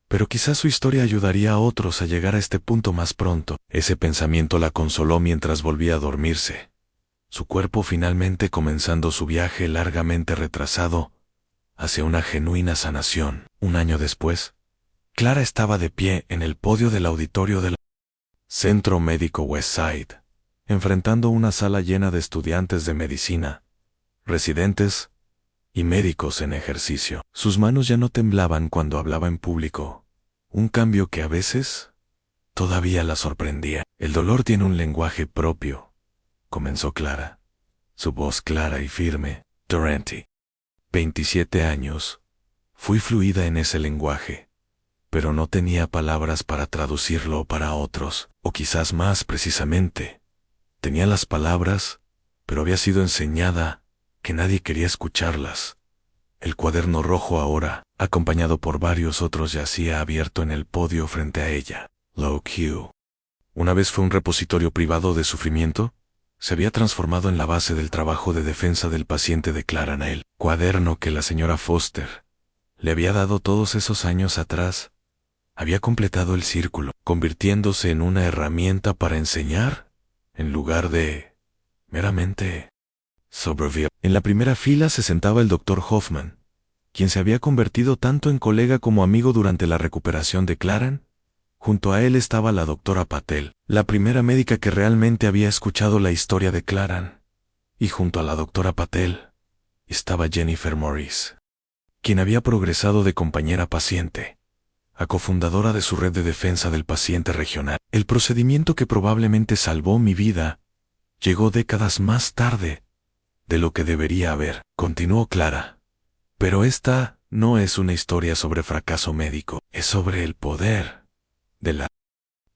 [SPEAKER 1] pero quizás su historia ayudaría a otros a llegar a este punto más pronto. Ese pensamiento la consoló mientras volvía a dormirse, su cuerpo finalmente comenzando su viaje largamente retrasado hacia una genuina sanación. Un año después, Clara estaba de pie en el podio del auditorio del Centro Médico Westside, enfrentando una sala llena de estudiantes de medicina, residentes y médicos en ejercicio. Sus manos ya no temblaban cuando hablaba en público, un cambio que a veces todavía la sorprendía. El dolor tiene un lenguaje propio, comenzó Clara, su voz clara y firme. Durante 27 años, fui fluida en ese lenguaje, pero no tenía palabras para traducirlo para otros, o quizás más precisamente, tenía las palabras, pero había sido enseñada que nadie quería escucharlas. El cuaderno rojo ahora, acompañado por varios otros, yacía abierto en el podio frente a ella. Low Q. Una vez fue un repositorio privado de sufrimiento, se había transformado en la base del trabajo de defensa del paciente de Clara. El cuaderno que la señora Foster le había dado todos esos años atrás había completado el círculo, convirtiéndose en una herramienta para enseñar, en lugar de meramente sobrevivir. En la primera fila se sentaba el Dr. Hoffman, quien se había convertido tanto en colega como amigo durante la recuperación de Clara. Junto a él estaba la doctora Patel, la primera médica que realmente había escuchado la historia de Clara. Y junto a la doctora Patel estaba Jennifer Morris, quien había progresado de compañera paciente a cofundadora de su red de defensa del paciente regional. El procedimiento que probablemente salvó mi vida llegó décadas más tarde de lo que debería haber, continuó Clara. Pero esta no es una historia sobre fracaso médico, es sobre el poder de la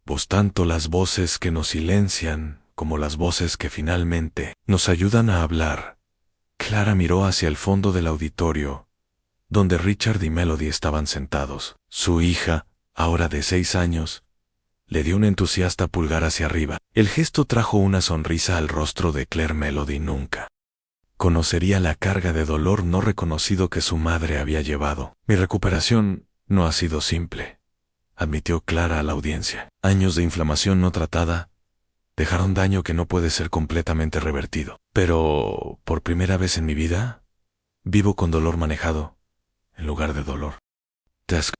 [SPEAKER 1] voz, tanto las voces que nos silencian como las voces que finalmente nos ayudan a hablar. Clara miró hacia el fondo del auditorio, donde Richard y Melody estaban sentados. Su hija, ahora de 6 años, le dio un entusiasta pulgar hacia arriba. El gesto trajo una sonrisa al rostro de Claire. Melody nunca conocería la carga de dolor no reconocido que su madre había llevado. Mi recuperación no ha sido simple, admitió Clara a la audiencia. Años de inflamación no tratada dejaron daño que no puede ser completamente revertido. Pero, por primera vez en mi vida, vivo con dolor manejado, en lugar de dolor.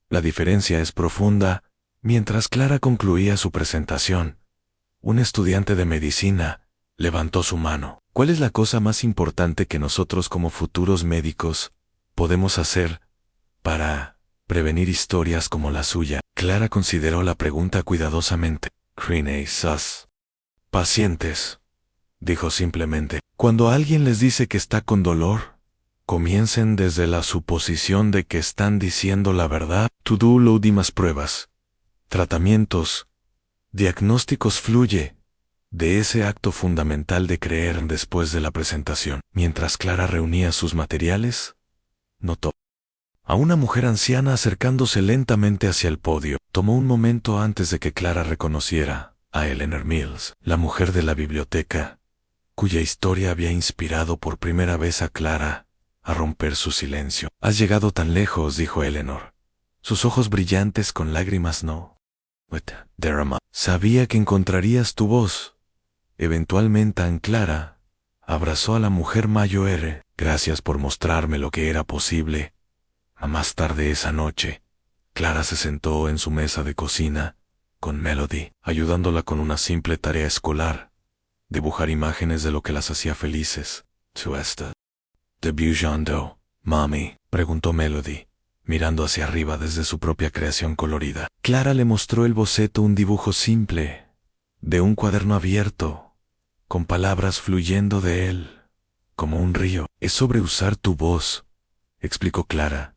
[SPEAKER 1] La diferencia es profunda. Mientras Clara concluía su presentación, un estudiante de medicina levantó su mano. ¿Cuál es la cosa más importante que nosotros como futuros médicos podemos hacer para prevenir historias como la suya? Clara consideró la pregunta cuidadosamente. Crane sus pacientes, dijo simplemente. Cuando alguien les dice que está con dolor, comiencen desde la suposición de que están diciendo la verdad. To do las últimas pruebas, tratamientos, diagnósticos fluye de ese acto fundamental de creer después de la presentación. Mientras Clara reunía sus materiales, notó a una mujer anciana acercándose lentamente hacia el podio. Tomó un momento antes de que Clara reconociera a Eleanor Mills, la mujer de la biblioteca, cuya historia había inspirado por primera vez a Clara a romper su silencio. Has llegado tan lejos, dijo Eleanor, sus ojos brillantes con lágrimas. No. Sabía que encontrarías tu voz. Eventualmente Clara abrazó a la mujer mayor. Gracias por mostrarme lo que era posible. A más tarde esa noche, Clara se sentó en su mesa de cocina con Melody, ayudándola con una simple tarea escolar, dibujar imágenes de lo que las hacía felices. ¿Tu esta debutando, mami?, preguntó Melody, mirando hacia arriba desde su propia creación colorida. Clara le mostró el boceto, un dibujo simple, de un cuaderno abierto, con palabras fluyendo de él, como un río. Es sobre usar tu voz, explicó Clara,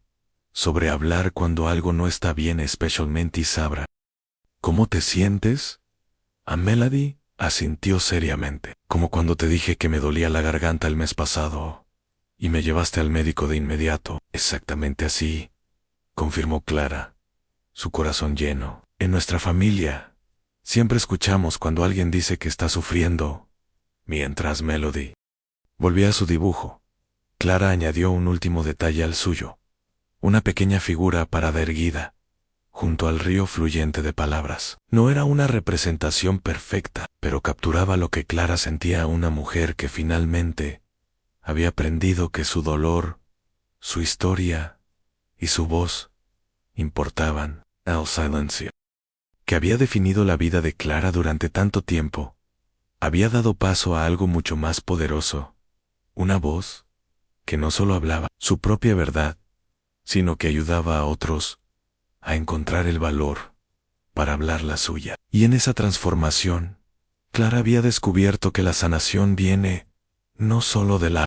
[SPEAKER 1] sobre hablar cuando algo no está bien, especialmente y sabrá. ¿Cómo te sientes? A Melody asintió seriamente. Como cuando te dije que me dolía la garganta el mes pasado y me llevaste al médico de inmediato. Exactamente así, confirmó Clara, su corazón lleno. En nuestra familia, siempre escuchamos cuando alguien dice que está sufriendo. Mientras Melody volvía a su dibujo, Clara añadió un último detalle al suyo, una pequeña figura parada erguida, junto al río fluyente de palabras. No era una representación perfecta, pero capturaba lo que Clara sentía, a una mujer que finalmente había aprendido que su dolor, su historia y su voz importaban. El silencio que había definido la vida de Clara durante tanto tiempo había dado paso a algo mucho más poderoso, una voz que no solo hablaba su propia verdad, sino que ayudaba a otros a encontrar el valor para hablar la suya. Y en esa transformación, Clara había descubierto que la sanación viene no solo de la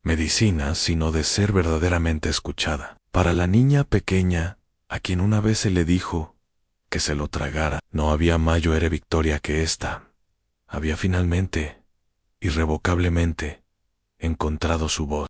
[SPEAKER 1] medicina, sino de ser verdaderamente escuchada. Para la niña pequeña, a quien una vez se le dijo que se lo tragara, no había mayor victoria que esta. Había finalmente, irrevocablemente, encontrado su voz.